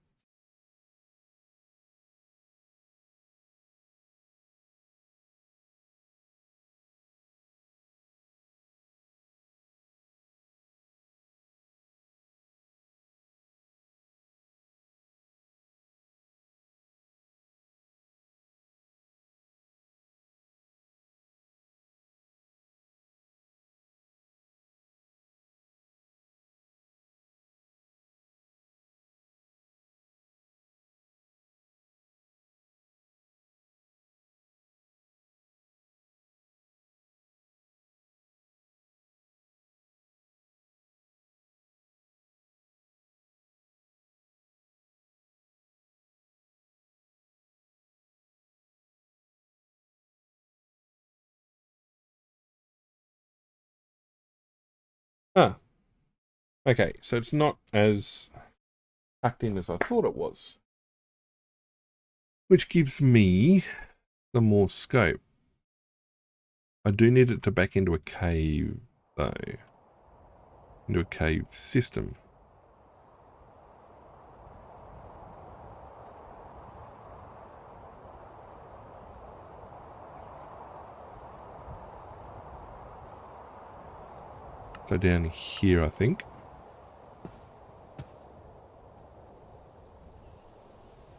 Ah, okay, so it's not as packed in as I thought it was. Which gives me the more scope. I do need it to back into a cave, though. Into a cave system. So down here, I think.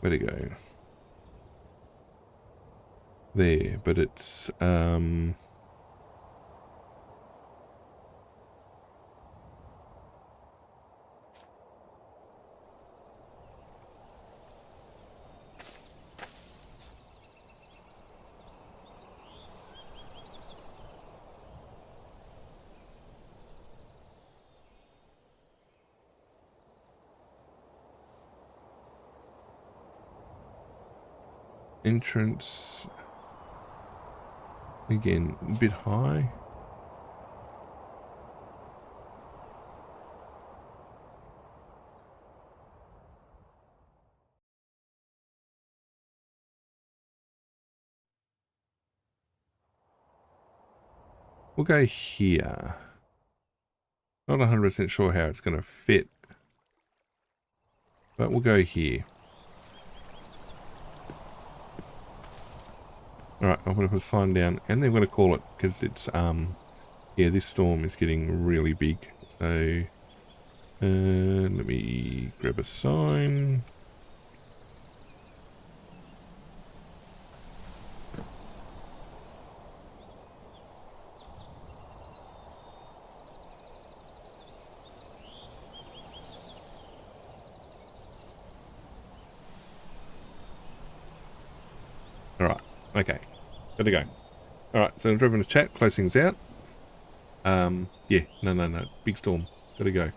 Where'd it go? There, but it's, entrance, again, a bit high. We'll go here. Not 100% sure how it's going to fit, but we'll go here. Alright, I'm going to put a sign down, and then I'm going to call it, because it's, yeah, this storm is getting really big. So, let me grab a sign. Alright, okay. Gotta go. Alright, so I'm dropping a chat, close things out. Yeah, no. Big storm. Gotta go.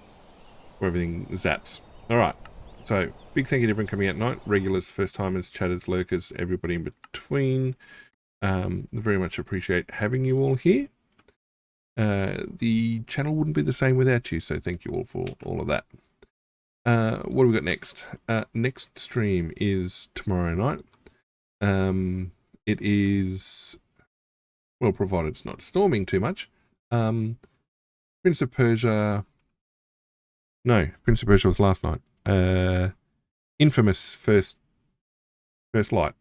Where everything zaps. Alright, so big thank you to everyone coming out tonight. Regulars, first timers, chatters, lurkers, everybody in between. Very much appreciate having you all here. The channel wouldn't be the same without you, so thank you all for all of that. What have we got next? Next stream is tomorrow night. It is, well, provided it's not storming too much. Prince of Persia. No, Prince of Persia was last night. Infamous First Light.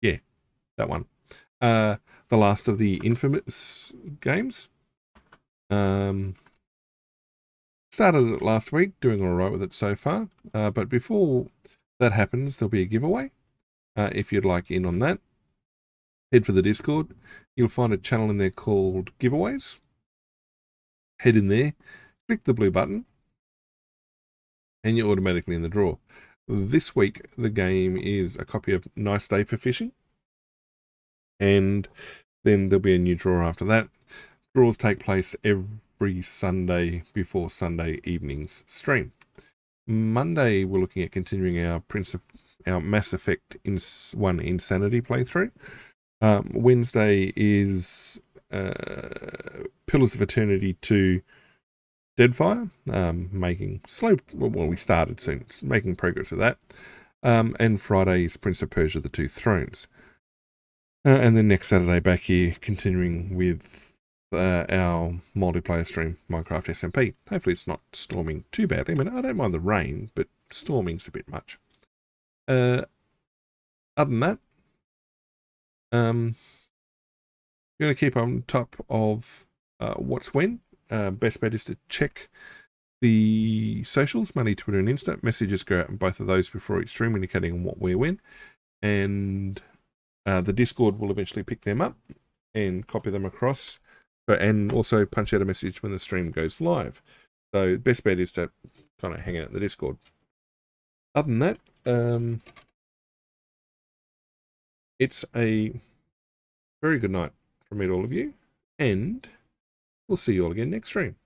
Yeah, that one. The last of the Infamous games. Started it last week, doing all right with it so far. But before that happens, there'll be a giveaway. If you'd like in on that, head for the Discord. You'll find a channel in there called Giveaways. Head in there, click the blue button, and you're automatically in the draw. This week, the game is a copy of Nice Day for Fishing, and then there'll be a new draw after that. Draws take place every Sunday before Sunday evening's stream. Monday, we're looking at continuing our Mass Effect 1 Insanity playthrough. Wednesday is Pillars of Eternity 2 Deadfire, we started soon, making progress with that. And Friday is Prince of Persia: The Two Thrones. And then next Saturday back here, continuing with our multiplayer stream, Minecraft SMP. Hopefully it's not storming too badly. I mean, I don't mind the rain, but storming's a bit much. Other than that, we're going to keep on top of what's when. Best bet is to check the socials, Money, Twitter, and Insta. Messages go out on both of those before each stream, indicating on what, where, when. And the Discord will eventually pick them up and copy them across, and also punch out a message when the stream goes live. So best bet is to kind of hang out in the Discord. Other than that, it's a very good night from me to all of you, and we'll see you all again next stream.